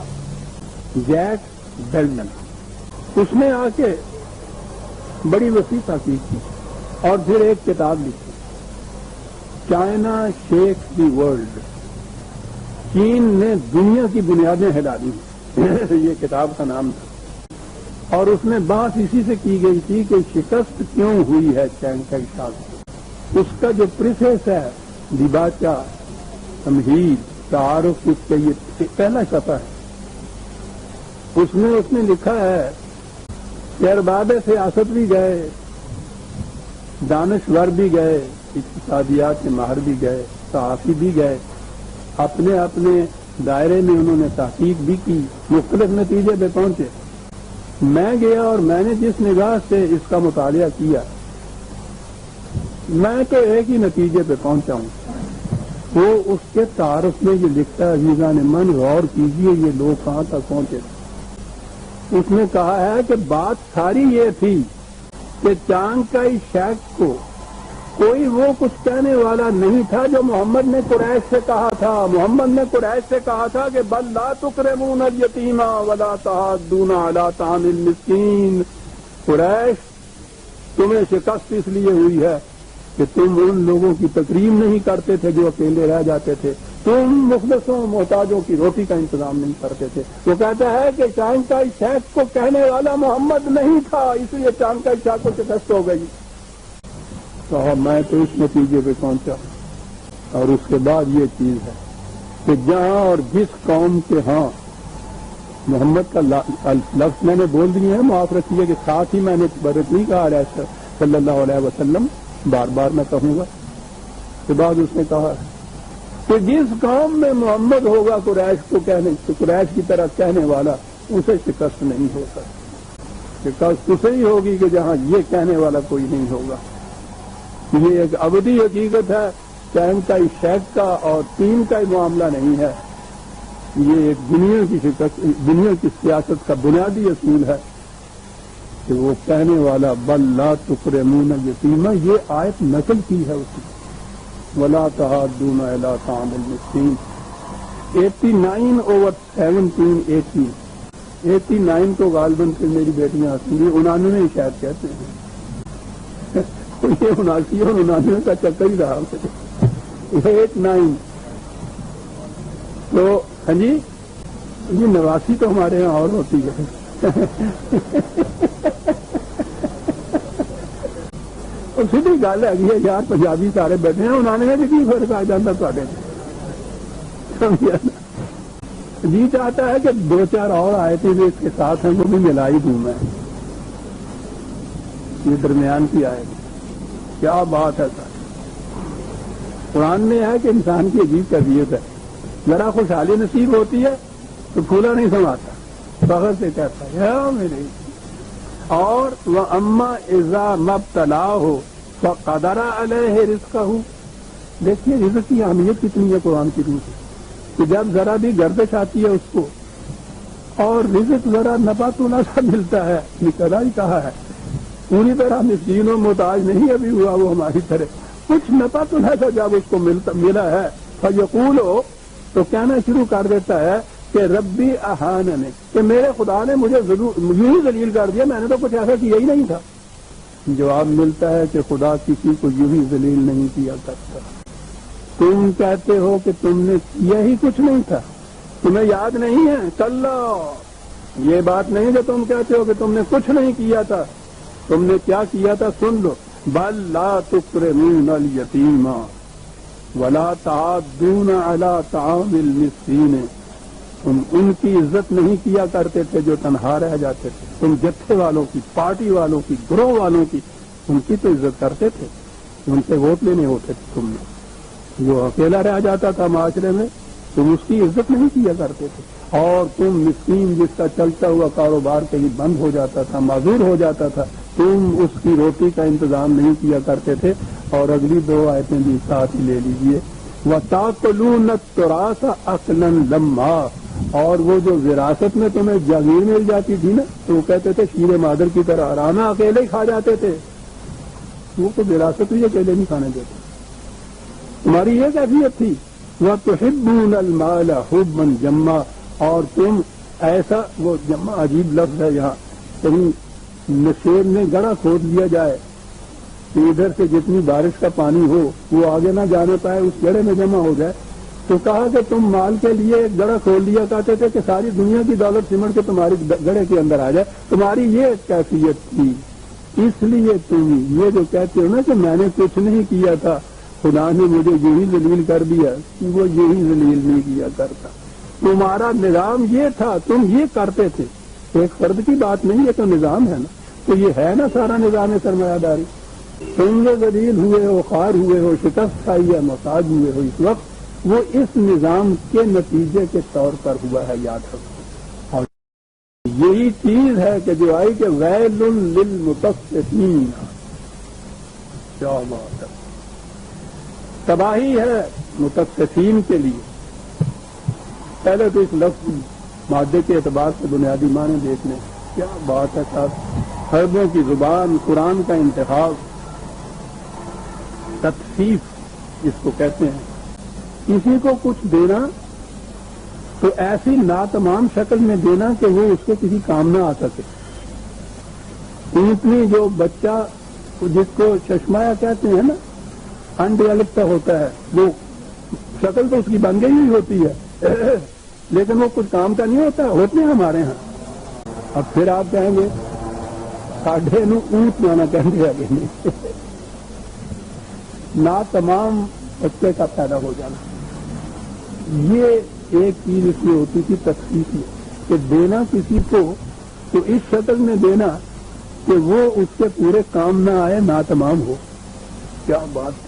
جیک بیلڈن، اس نے آ کے بڑی وسیع تحقیق کی اور پھر ایک کتاب لکھی، چائنا شیک دی ورلڈ، چین نے دنیا کی بنیادیں ہلا دی، یہ کتاب کا نام تھا۔ اور اس میں بات اسی سے کی گئی تھی کہ شکست کیوں ہوئی ہے چین کا اشاق۔ اس کا جو پریفیس ہے دیباچہ تمہید تعارف، اس کا یہ پہلا صفحہ ہے، اس نے لکھا ہے کہ ارباب سیاست بھی گئے، دانشور بھی گئے، اقتصادیات کے ماہر بھی گئے، صحافی بھی گئے، اپنے اپنے دائرے میں انہوں نے تحقیق بھی کی، مختلف نتیجے پہ پہنچے۔ میں گیا اور میں نے جس نگاہ سے اس کا مطالعہ کیا، میں تو ایک ہی نتیجے پہ پہنچا ہوں وہ اس کے تعارف میں یہ لکھتا ہے، عزیزان من غور کیجئے یہ لوگ کہاں تک پہنچے تھے۔ اس نے کہا ہے کہ بات ساری یہ تھی کہ چانکائی شیخ کو کوئی وہ کچھ کہنے والا نہیں تھا جو محمد نے قریش سے کہا تھا۔ محمد نے قریش سے کہا تھا کہ بل لا تکرمون الیتیم ولا تحاضون علی طعام المسکین، قریش تمہیں شکست اس لیے ہوئی ہے کہ تم ان لوگوں کی تکریم نہیں کرتے تھے جو اکیلے رہ جاتے تھے، تم مفلسوں محتاجوں کی روٹی کا انتظام نہیں کرتے تھے۔ وہ کہتا ہے کہ چانکائی شیخ کو کہنے والا محمد نہیں تھا، اس لیے چانکائی شیخ کو شکست ہو گئی۔ تو میں تو اس نتیجے پہ پہنچا، اور اس کے بعد یہ چیز ہے کہ جہاں اور جس قوم کے ہاں محمد کا لفظ میں نے بول دیے ہیں، معاف رکھیے کہ ساتھ ہی میں نے برت نہیں کہا علیہ صلی اللہ علیہ وسلم، بار بار میں کہوں گا۔ اس کے بعد اس نے کہا کہ جس قوم میں محمد ہوگا قریش کو کہنے، قریش کی طرح کہنے والا، اسے شکست نہیں ہو سکتی۔ شکست اسے ہی ہوگی کہ جہاں یہ کہنے والا کوئی نہیں ہوگا۔ یہ ایک ابدی حقیقت ہے، ٹائم کا شیخ کا اور ٹیم کا ہی معاملہ نہیں ہے، یہ ایک دنیا کی شکست، دنیا کی سیاست کا بنیادی اصول ہے کہ وہ کہنے والا بل لا تکرمون الیتیم، یہ آیت نقل کی ہے اس نے، ولا تحاضون الی طعام المسکین، 89/17 89 کو غالباً سے میری بیٹیاں ہنسی، 99 ہی شاید کہتے ہیں، یہ 79 اور 99 کا چکر ہی رہا، 89 تو ہاں جی، یہ 89 تو ہمارے یہاں اور ہوتی ہے۔ اور سیدھی گل ہے یار، پنجابی سارے بیٹھے ہیں، 99 میں کی فرق آ جاتا تے جی چاہتا ہے کہ 2-4 اور آئے تھے جو اس کے ساتھ ہیں وہ بھی ملائی دوں میں، یہ درمیان کی آئے تھی۔ کیا بات ہے سر، قرآن میں ہے کہ انسان کی عجیب طبیعت ہے، ذرا خوشحالی نصیب ہوتی ہے تو پھولا نہیں سماتا، فخر سے کہتا ہے میرے، اور وہ اما اذا مبتلاہ فقدر علیہ رزقہ، دیکھیے رزق کی اہمیت کتنی ہے قرآن کی روح سے، کہ جب ذرا بھی گردش آتی ہے اس کو اور رزق ذرا نپا تولا سا ملتا ہے، نکلا ہی کہا ہے پوری طرح مسکین و محتاج نہیں ابھی ہوا وہ ہماری طرح، کچھ نپا تولا سا جب اس کو ملا ہے فیقول، تو کہنا شروع کر دیتا ہے کہ ربی اہاننی، کہ میرے خدا نے مجھے یوں ہی ذلیل کر دیا، میں نے تو کچھ ایسا کیا ہی نہیں تھا۔ جواب ملتا ہے کہ خدا کسی کو یوں ہی ذلیل نہیں کیا کرتا، تم کہتے ہو کہ تم نے کیا ہی کچھ نہیں تھا، تمہیں یاد نہیں ہے، کلا، یہ بات نہیں کہ تم کہتے ہو کہ تم نے کچھ نہیں کیا تھا، تم نے کیا کیا تھا سن لو، بل لا تکرمون الیتیم ولا تحاضون علی طعام المسکین، تم ان کی عزت نہیں کیا کرتے تھے جو تنہا رہ جاتے تھے، تم جتھے والوں کی، پارٹی والوں کی، گروہ والوں کی، ان کی تو عزت کرتے تھے، ان سے ووٹ لینے ہوتے تھے، تم نے جو اکیلا رہ جاتا تھا معاشرے میں تم اس کی عزت نہیں کیا کرتے تھے، اور تم مسکین جس کا چلتا ہوا کاروبار کہیں بند ہو جاتا تھا، معذور ہو جاتا تھا، تم اس کی روٹی کا انتظام نہیں کیا کرتے تھے۔ اور اگلی 2 آیتیں بھی ساتھ ہی لے لیجئے، وَتَأْكُلُونَ التُّرَاثَ أَكْلًا لَمًّا، اور وہ جو وراثت میں تمہیں جاگیر مل جاتی تھی نا تو وہ کہتے تھے شیر مادر کی طرح آرامہ اکیلے ہی کھا جاتے تھے، وہ تو وراثت بھی اکیلے نہیں کھانے دیتے، تمہاری یہ کیفیت تھی۔ وَتُحِبُّونَ الْمَالَ حُبًّا جَمًّا، اور تم ایسا، وہ جمع عجیب لفظ ہے یہاں، کہیں نشیب میں گڑھا کھود لیا جائے کہ ادھر سے جتنی بارش کا پانی ہو وہ آگے نہ جانے پائے، اس گڑھے میں جمع ہو جائے، تو کہا کہ تم مال کے لیے ایک گڑھا کھول لیا کرتے تھے کہ ساری دنیا کی دولت سمٹ کے تمہاری گڑھے کے اندر آ جائے، تمہاری یہ کیفیت تھی، اس لیے تم یہ جو کہتے ہو نا کہ میں نے کچھ نہیں کیا تھا، خدا نے مجھے یہی ذلیل کر دیا، وہ یہی ذلیل نہیں کیا کرتا، تمہارا نظام یہ تھا، تم یہ کرتے تھے، ایک فرد کی بات نہیں، یہ تو نظام ہے نا، تو یہ ہے نا سارا نظام سرمایہ داری، تم جو ذلیل ہوئے ہو، خوار ہوئے ہو، شکست کھائی ہے، محتاج ہوئے ہو اس وقت، وہ اس نظام کے نتیجے کے طور پر ہوا ہے، یاد رکھو، اور یہی چیز ہے کہ جو آئی کہ ویل للمطففین، کیا بات ہے، تباہی ہے متصفین کے لیے. پہلے تو اس لفظ مادے کے اعتبار سے بنیادی معنی دیکھ لیں. کیا بات ہے صاحب، حربوں کی زبان، قرآن کا انتخاب. تطفیف اس کو کہتے ہیں. کسی کو کچھ دینا تو ایسی ناتمام شکل میں دینا کہ وہ اس کو کسی کام نہ آ سکے. اونٹنی جو بچہ جس کو چشمایا کہتے ہیں نا، انڈیولپڈ ہوتا ہے، وہ شکل تو اس کی بن گئی ہوئی ہوتی ہے لیکن وہ کچھ کام کا نہیں ہوتا. ہوتے ہیں ہمارے ہاں. اب پھر آپ کہیں گے ساڈے نو اونٹ مانا کہتے ہیں نا تمام بچے کا پیدا ہو جانا. یہ ایک چیز اس میں ہوتی تھی تخصیصی، کہ دینا کسی کو تو اس شکل میں دینا کہ وہ اس کے پورے کام نہ آئے، نا تمام ہو. کیا بات.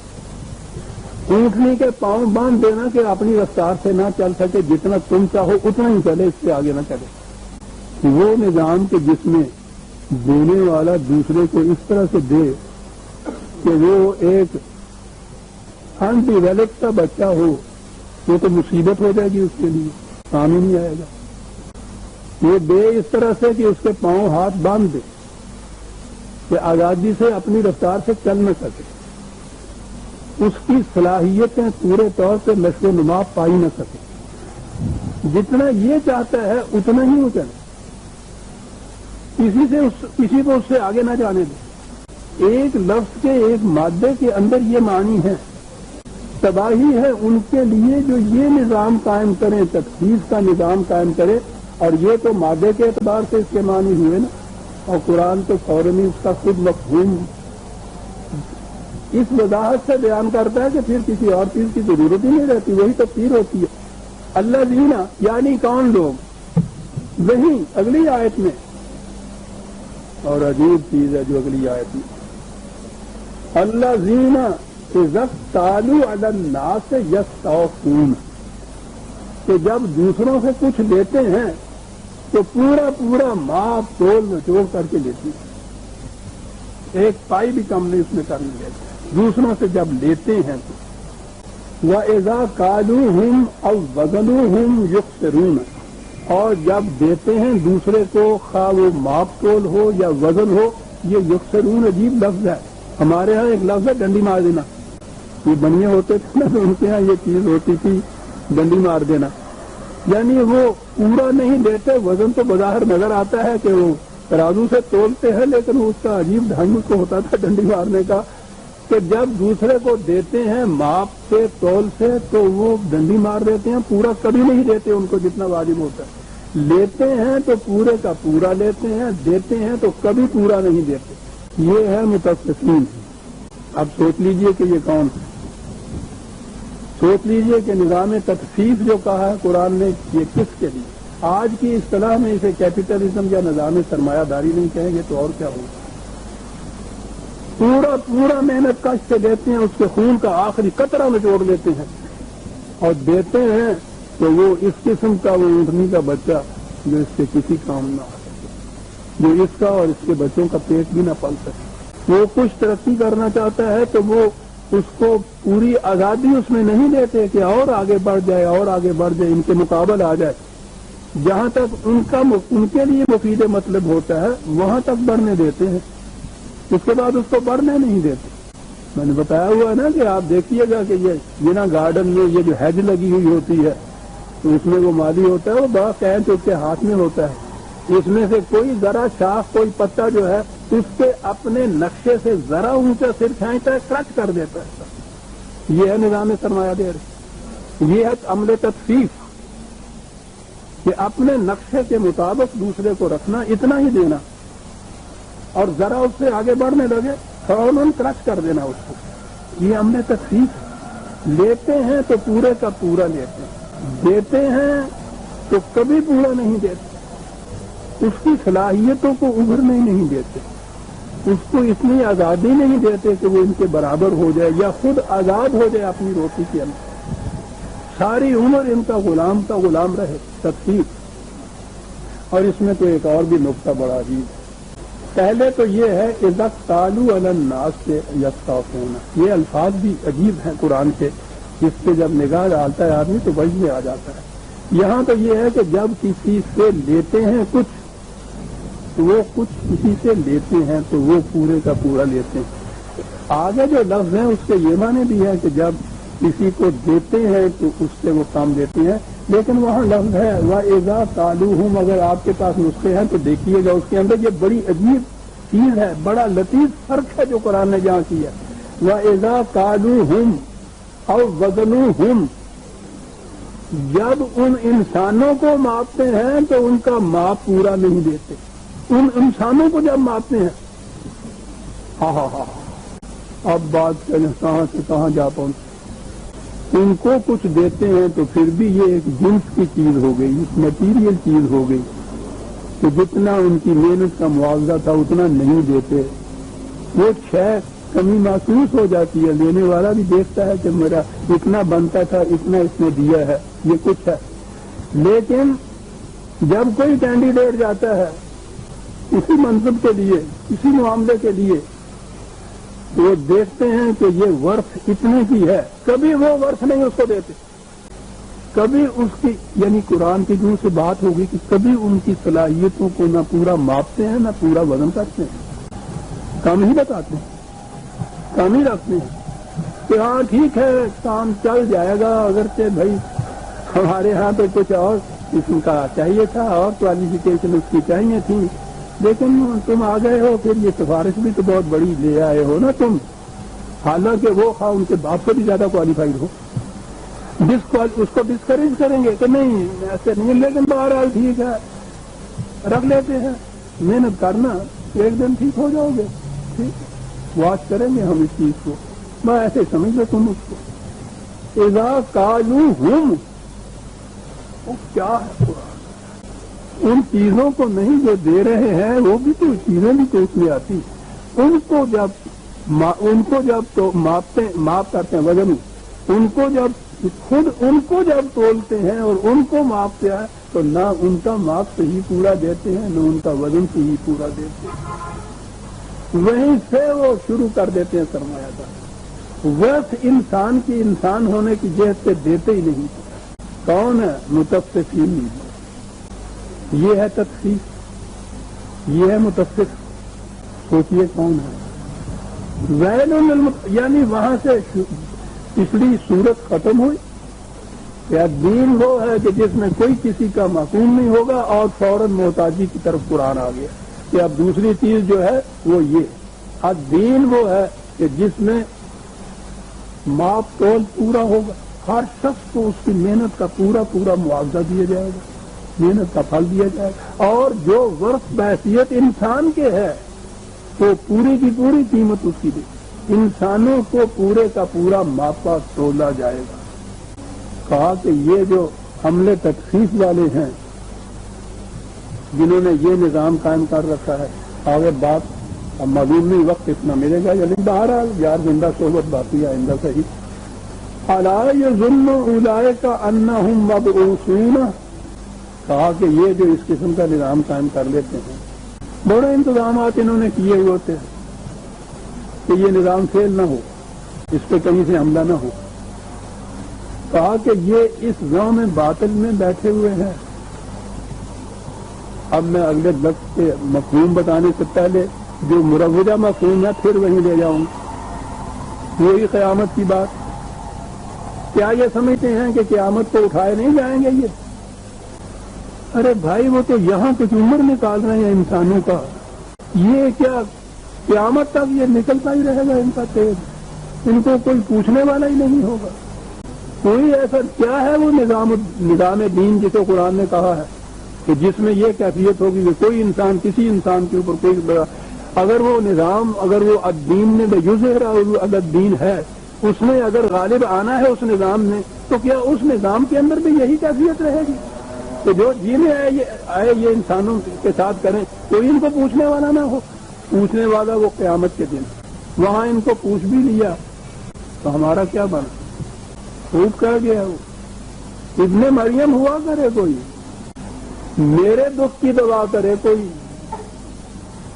اونٹنی کے پاؤں باندھ دینا کہ اپنی رفتار سے نہ چل سکے، جتنا تم چاہو اتنا ہی چلے، اس سے آگے نہ چلے. وہ نظام کہ جس میں دینے والا دوسرے کو اس طرح سے دے کہ وہ ایک ان ڈیولپ کا بچہ ہو، وہ تو مصیبت ہو جائے گی اس کے لیے، کام ہی نہیں آئے گا. یہ دے اس طرح سے کہ اس کے پاؤں ہاتھ باندھ دے کہ آزادی سے اپنی رفتار سے چل نہ سکے، اس کی صلاحیتیں پورے طور سے نشو و نما پائی نہ سکے. جتنا یہ چاہتا ہے اتنا ہی وہ چلے، کسی کو اس سے آگے نہ جانے دے. ایک لفظ کے، ایک مادے کے اندر یہ معنی ہے. تباہی ہے ان کے لیے جو یہ نظام قائم کریں، تخصیص کا نظام قائم کرے. اور یہ تو مادے کے اعتبار سے اس کے معنی ہوئے نا، اور قرآن تو فوراً اس کا خود مفہوم اس وضاحت سے بیان کرتا ہے کہ پھر کسی اور چیز کی ضرورت ہی نہیں رہتی، وہی تفسیر ہوتی ہے. اللہ زینا یعنی کون لوگ، وہی اگلی آیت میں. اور عجیب چیز ہے جو اگلی آیت میں، اللہ زینا تالو علی الناس یستوفون، کہ جب دوسروں سے کچھ لیتے ہیں تو پورا ماپ تول نچوڑ کر کے لیتی ہے، ایک پائی بھی کم نہیں اس میں کرنے لیتے. دوسروں سے جب لیتے ہیں تو وَإِذَا كَالُوهُمْ أَوْ وَزَنُوهُمْ يُخْسِرُونَ، اور جب دیتے ہیں دوسرے کو، خواہ وہ ماپ تول ہو یا وزن ہو. یہ یخسرون عجیب لفظ ہے. ہمارے ہاں ایک لفظ ہے ڈنڈی مار دینا. یہ بنیے ہوتے تھے نا تو ان کے ہاں یہ چیز ہوتی تھی ڈنڈی مار دینا. یعنی وہ پورا نہیں دیتے. وزن تو بظاہر نظر آتا ہے کہ وہ ترازو سے تولتے ہیں، لیکن اس کا عجیب ڈھنگ کو ہوتا تھا ڈنڈی مارنے کا، کہ جب دوسرے کو دیتے ہیں ماپ سے، تول سے، تو وہ ڈنڈی مار دیتے ہیں. پورا کبھی نہیں دیتے ان کو جتنا واجب ہوتا ہے. لیتے ہیں تو پورے کا پورا لیتے ہیں، دیتے ہیں تو کبھی پورا نہیں دیتے. یہ ہے متصفین. اب سوچ لیجئے کہ یہ کون ہے. سوچ لیجئے کہ نظام تطفیف جو کہا ہے قرآن نے، یہ کس کے لیے. آج کی اصطلاح میں اسے کیپٹلزم یا نظام سرمایہ داری نہیں کہیں گے تو اور کیا ہوگا. پورا محنت کش سے دیتے ہیں، اس کے خون کا آخری قطرہ نچوڑ لیتے ہیں اور دیتے ہیں تو وہ اس قسم کا وہ اونٹنی کا بچہ جو اس سے کسی کام نہ آ سکے، جو اس کا اور اس کے بچوں کا پیٹ بھی نہ پل سکے. وہ کچھ ترقی کرنا چاہتا ہے تو وہ اس کو پوری آزادی اس میں نہیں دیتے کہ اور آگے بڑھ جائے، اور آگے بڑھ جائے، ان کے مقابل آ جائے. جہاں تک ان کے لیے مفید مطلب ہوتا ہے وہاں تک بڑھنے دیتے ہیں، اس کے بعد اس کو بڑھنے نہیں دیتے. میں نے بتایا ہوا ہے نا کہ آپ دیکھیے گا کہ یہ نا گارڈن میں یہ جو ہیج لگی ہوئی ہوتی ہے تو اس میں وہ مالی ہوتا ہے، وہ بڑا کینچ اس کے ہاتھ میں ہوتا ہے. اس میں سے کوئی ذرا شاخ، کوئی پتا جو ہے اس کے اپنے نقشے سے ذرا اونچا سر کھینچتا ہے، کرچ کر دیتا ہے. یہ ہے نظام سرمایہ داری، یہ ہے عمل تطفیف، کہ اپنے نقشے کے مطابق دوسرے کو رکھنا، اتنا ہی دینا، اور ذرا اس سے آگے بڑھنے لگے فوراً کرچ کر دینا اس کو. یہ عمل تطفیف. لیتے ہیں تو پورے کا پورا لیتے ہیں، دیتے ہیں تو کبھی پورا نہیں دیتے. اس کی صلاحیتوں کو ابھرنے نہیں دیتے، اس کو اتنی آزادی نہیں دیتے کہ وہ ان کے برابر ہو جائے یا خود آزاد ہو جائے اپنی روٹی کے اندر. ساری عمر ان کا غلام رہے. تطفیف. اور اس میں تو ایک اور بھی نقطہ بڑا عجیب ہے. پہلے تو یہ ہے اذا قالوا علی الناس سے یستوفون، یہ الفاظ بھی عجیب ہیں قرآن کے، اس پہ جب نگاہ ڈالتا ہے آدمی تو وجہ میں آ جاتا ہے۔ یہاں تو یہ ہے کہ جب کسی سے لیتے ہیں کچھ، وہ کچھ کسی سے لیتے ہیں تو وہ پورے کا پورا لیتے ہیں۔ آگے جو لفظ ہیں اس کے یہ معنی بھی ہے کہ جب کسی کو دیتے ہیں تو اس سے وہ کام دیتے ہیں، لیکن وہاں لفظ ہے وَإِذَا قَالُوهُمْ، اگر آپ کے پاس نسخے ہیں تو دیکھیے گا، اس کے اندر یہ بڑی عجیب چیز ہے، بڑا لطیف فرق ہے جو قرآن نے جہاں کیا۔ وَإِذَا قَالُوهُمْ أَوْ وَزَنُوهُمْ، جب ان انسانوں کو ماپتے ہیں تو ان کا ماپ پورا نہیں دیتے، ان انسانوں کو جب ماپتے ہیں، ہاں ہاں ہاں اب بات کریں کہاں سے کہاں جا پہنچے، ان کو کچھ دیتے ہیں تو پھر بھی یہ ایک جنس کی چیز ہو گئی، ایک میٹیریل چیز ہو گئی کہ جتنا ان کی محنت کا معاوضہ تھا اتنا نہیں دیتے، وہ کمی محسوس ہو جاتی ہے، لینے والا بھی دیکھتا ہے کہ میرا اتنا بنتا تھا، اتنا اس نے دیا ہے، یہ کچھ ہے۔ لیکن جب کوئی کینڈیڈیٹ جاتا ہے اسی منصب کے لیے، اسی معاملے کے لیے، وہ دیکھتے ہیں کہ یہ ورث اتنے کی ہے، کبھی وہ ورث نہیں اس کو دیتے، کبھی اس کی، یعنی قرآن کی جو سے بات ہوگی کہ کبھی ان کی صلاحیتوں کو نہ پورا ماپتے ہیں نہ پورا وزن کرتے ہیں، کم ہی بتاتے ہیں، کم ہی رکھتے ہیں کہ ہاں ٹھیک ہے کام چل جائے گا، اگرچہ بھائی ہمارے ہاں تو کچھ اور قسم کا چاہیے تھا اور کوالیفیکیشن اس کی چاہیے تھی، لیکن تم آ گئے ہو، پھر یہ سفارش بھی تو بہت بڑی لے آئے ہو نا تم، حالانکہ وہ خواہ ان کے باپ سے بھی زیادہ کوالیفائڈ ہو، اس کو ڈسکریج کریں گے کہ نہیں ایسے نہیں، لیکن بہرحال ٹھیک ہے رکھ لیتے ہیں، محنت کرنا ایک دن ٹھیک ہو جاؤ گے، ٹھیک واچ کریں گے ہم اس چیز کو، میں ایسے سمجھ لو تم اس کو۔ اذا قالوہم، وہ کیا ہے قرآن، ان چیزوں کو نہیں جو دے رہے ہیں وہ بھی تو چیزیں بھی تو اس میں آتی، ان کو جب تو ماپ کرتے ہیں وزن، ان کو جب خود ان کو جب تولتے ہیں اور ان کو ماپتے ہیں تو نہ ان کا ماپ صحیح پورا دیتے ہیں نہ ان کا وزن صحیح پورا دیتے ہیں، وہیں سے وہ شروع کر دیتے ہیں سرمایہ دار، ورث انسان کی انسان ہونے کی جہت سے دیتے ہی نہیں۔ کون ہے؟ متفقین، یہ ہے تفصیل، یہ ہے متفق، سوچئے کون ہے؟ ویل یعنی وہاں سے پچھلی صورت ختم ہوئی کہ دین وہ ہے کہ جس میں کوئی کسی کا معصوم نہیں ہوگا، اور فوراً محتاجی کی طرف قرآن آ گیا کہ اب دوسری چیز جو ہے وہ یہ، اب دین وہ ہے کہ جس میں ماپ تول پورا ہوگا، ہر شخص کو اس کی محنت کا پورا پورا معاوضہ دیا جائے گا، محنت کا پھل دیا جائے گا، اور جو ورث بحیثیت انسان کے ہے تو پوری کی پوری قیمت اس کی دے، انسانوں کو پورے کا پورا ماپا تولا جائے گا۔ کہا کہ یہ جو عملے تخفیف والے ہیں جنہوں نے یہ نظام قائم کر رکھا ہے، آگے بات اب معلوم نہیں وقت اتنا ملے گا یا نہیں، بہرحال یار زندہ صحبت باقی آئندہ صحیح۔ الا یظن اولئک انہم مبعوثون، کہا کہ یہ جو اس قسم کا نظام قائم کر لیتے ہیں، بڑے انتظامات انہوں نے کیے ہوئے ہوتے ہیں کہ یہ نظام فیل نہ ہو، اس پہ کہیں سے حملہ نہ ہو۔ کہا کہ یہ اس غم میں باطل میں بیٹھے ہوئے ہیں۔ اب میں اگلے لفظ کے مفہوم بتانے سے پہلے جو مروجہ مفہوم ہے پھر وہیں لے جاؤں، وہی قیامت کی بات۔ کیا یہ سمجھتے ہیں کہ قیامت کو اٹھائے نہیں جائیں گے یہ؟ ارے بھائی وہ تو یہاں کچھ عمر نکال رہے ہیں انسانوں کا، یہ کیا قیامت تک یہ نکلتا ہی رہے گا ان کا تیز، ان کو کوئی پوچھنے والا ہی نہیں ہوگا۔ کوئی ایسا کیا ہے وہ نظام دین جسے قرآن نے کہا ہے کہ جس میں یہ کیفیت ہوگی کہ کوئی انسان کسی انسان کے اوپر کوئی بڑا، اگر وہ نظام، اگر وہ الدین نے یظہر الدین ہے، اس میں اگر غالب آنا ہے اس نظام نے، تو کیا اس نظام کے اندر بھی یہی کیفیت رہے گی کہ جو جینے آئے یہ انسانوں کے ساتھ کریں، کوئی ان کو پوچھنے والا نہ ہو؟ پوچھنے والا وہ قیامت کے دن، وہاں ان کو پوچھ بھی لیا تو ہمارا کیا بنا؟ خوب کہہ گیا وہ ابن مریم ہوا کرے کوئی، میرے دکھ کی دوا کرے کوئی،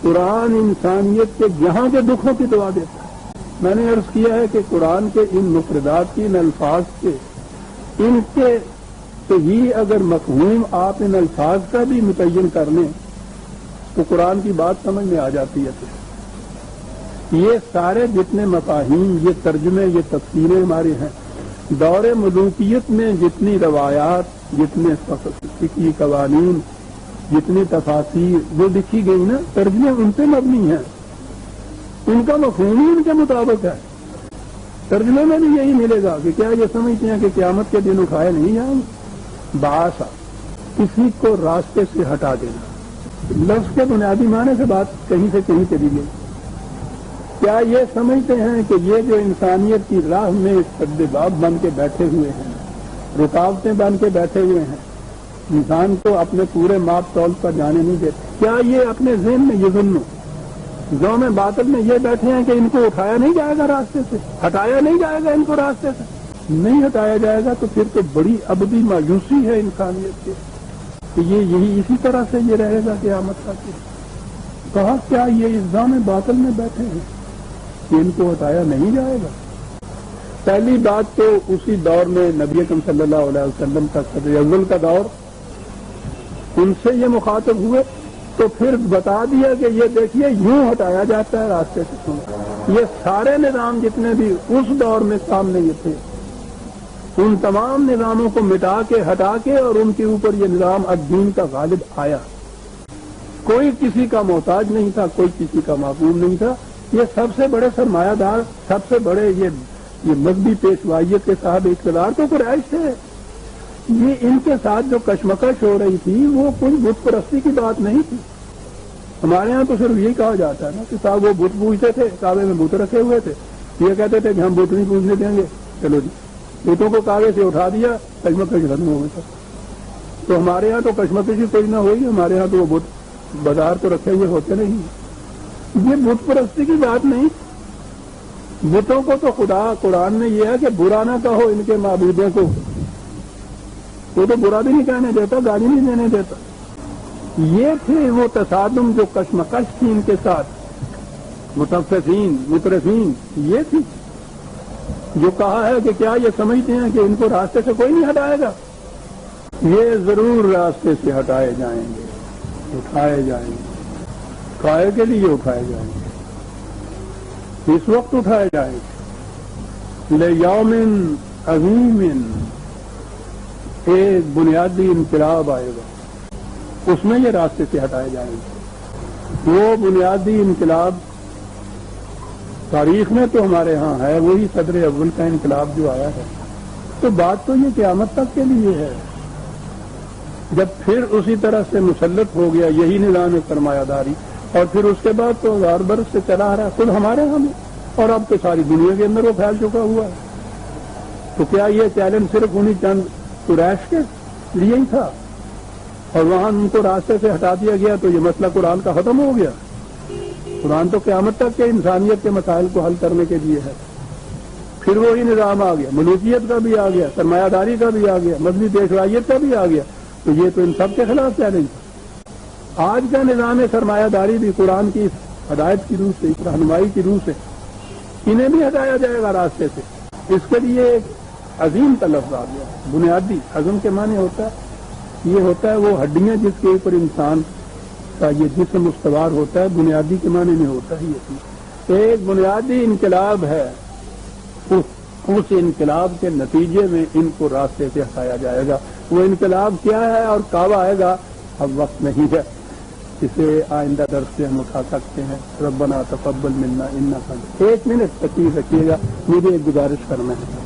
قرآن انسانیت کے جہاں کے دکھوں کی دوا دیتا ہے۔ میں نے عرض کیا ہے کہ قرآن کے ان مفردات کی، ان الفاظ کے، ان کے صحیح اگر مفہوم آپ ان الفاظ کا بھی متعین کر لیں تو قرآن کی بات سمجھ میں آ جاتی ہے۔ یہ سارے جتنے مفاہیم، یہ ترجمے، یہ تفسیریں ہمارے ہیں، دور ملوکیت میں جتنی روایات، جتنے فقہی قوانین، جتنی تفاسیر جو لکھی گئی نا، ترجمے ان پہ مبنی ہیں، ان کا مفہوم ہی ان کے مطابق ہے۔ ترجمے میں بھی یہی ملے گا کہ کیا یہ سمجھتے ہیں کہ قیامت کے دن اٹھائے نہیں جائیں گے؟ بآسا کسی کو راستے سے ہٹا دینا، لفظ کے بنیادی معنی سے بات کہیں سے کہیں چلی گئی۔ کیا یہ سمجھتے ہیں کہ یہ جو انسانیت کی راہ میں سد باب بن کے بیٹھے ہوئے ہیں، رکاوٹیں بن کے بیٹھے ہوئے ہیں، انسان کو اپنے پورے ماپ تول پر جانے نہیں دیتے، کیا یہ اپنے ذہن میں یہ ظلم باطل میں یہ بیٹھے ہیں کہ ان کو اٹھایا نہیں جائے گا راستے سے، ہٹایا نہیں جائے گا ان کو راستے سے؟ نہیں ہٹایا جائے گا تو پھر تو بڑی ابدی مایوسی ہے انسانیت کی کہ یہ یہی اسی طرح سے یہ رہے گا قیامت تک۔ کہا کیا یہ الزام باطل میں بیٹھے ہیں کہ ان کو ہٹایا نہیں جائے گا؟ پہلی بات تو اسی دور میں نبی اکرم صلی اللہ علیہ وسلم کا صدر اول کا دور، ان سے یہ مخاطب ہوئے تو پھر بتا دیا کہ یہ دیکھیے یوں ہٹایا جاتا ہے راستے سے۔ یہ سارے نظام جتنے بھی اس دور میں سامنے یہ تھے، ان تمام نظاموں کو مٹا کے، ہٹا کے، اور ان کے اوپر یہ نظام الدین کا غالب آیا۔ کوئی کسی کا محتاج نہیں تھا، کوئی کسی کا معقول نہیں تھا۔ یہ سب سے بڑے سرمایہ دار، سب سے بڑے یہ مذہبی پیشوائیت کے صاحب اقتدار تو قریش تھے۔ یہ ان کے ساتھ جو کشمکش ہو رہی تھی وہ کوئی بت پرستی کی بات نہیں تھی۔ ہمارے ہاں تو صرف یہی کہا جاتا ہے نا کہ صاحب وہ بت پوجتے تھے، کعبے میں بت رکھے ہوئے تھے، یہ کہتے تھے کہ ہم بت نہیں پوجنے دیں گے، چلو جی بتوں کو کعبے سے اٹھا دیا، کشمکش ختم ہو گیا۔ تو ہمارے ہاں تو کشمکش ہی کوئی نہ ہوئی، ہمارے ہاں تو وہ بت بازار تو رکھے ہوئے ہوتے نہیں۔ یہ بت پرستی کی بات نہیں، بتوں کو تو خدا قرآن میں یہ ہے کہ برا نہ کہو ان کے معبودوں کو، وہ تو برا بھی نہیں کہنے دیتا، گالی نہیں دینے دیتا۔ یہ تھے وہ تصادم جو کشمکش تھی ان کے ساتھ، متفقین مترفین یہ تھی، جو کہا ہے کہ کیا یہ سمجھتے ہیں کہ ان کو راستے سے کوئی نہیں ہٹائے گا؟ یہ ضرور راستے سے ہٹائے جائیں گے، اٹھائے جائیں گے، کائے کے لیے اٹھائے جائیں گے، اس وقت اٹھائے جائیں گے۔ لیوم عظیم، ایک بنیادی انقلاب آئے گا، اس میں یہ راستے سے ہٹائے جائیں گے۔ وہ بنیادی انقلاب تاریخ میں تو ہمارے ہاں ہے، وہی صدر اول کا انقلاب جو آیا ہے۔ تو بات تو یہ قیامت تک کے لیے ہے، جب پھر اسی طرح سے مسلط ہو گیا یہی نظام سرمایہ داری، اور پھر اس کے بعد تو 1000 برس سے چلا آ رہا ہے خود ہمارے ہاں میں، اور اب تو ساری دنیا کے اندر وہ پھیل چکا ہوا ہے۔ تو کیا یہ چیلنج صرف انہیں چند قریش کے لیے ہی تھا اور وہاں ان کو راستے سے ہٹا دیا گیا تو یہ مسئلہ قرآن کا ختم ہو گیا؟ قرآن تو قیامت تک کے انسانیت کے مسائل کو حل کرنے کے لیے ہے۔ پھر وہی نظام آ گیا، ملوکیت کا بھی آ گیا، سرمایہ داری کا بھی آ گیا، مذہبی پیشوائیت کا بھی آ گیا، تو یہ تو ان سب کے خلاف چیلنج تھا۔ آج کا نظام سرمایہ داری بھی قرآن کی ہدایت کی روح سے، اس رہنمائی کی روح سے انہیں بھی ہٹایا جائے گا راستے سے۔ اس کے لیے ایک عظیم کا لفظ آ گیا، بنیادی۔ عظم کے معنی ہوتا ہے، یہ ہوتا ہے وہ ہڈیاں جس کے اوپر انسان کا یہ جسم استوار ہوتا ہے، بنیادی کے معنی میں ہوتا ہے یہ ایک بنیادی انقلاب ہے۔ اس انقلاب کے نتیجے میں ان کو راستے سے ہٹایا جائے گا۔ وہ انقلاب کیا ہے اور کب آئے گا اب وقت نہیں ہے، اسے آئندہ درس سے ہم اٹھا سکتے ہیں۔ ربنا تقبل منا انک، ایک منٹ تکلیف رکھیے گا، مجھے ایک گزارش کرنا ہے۔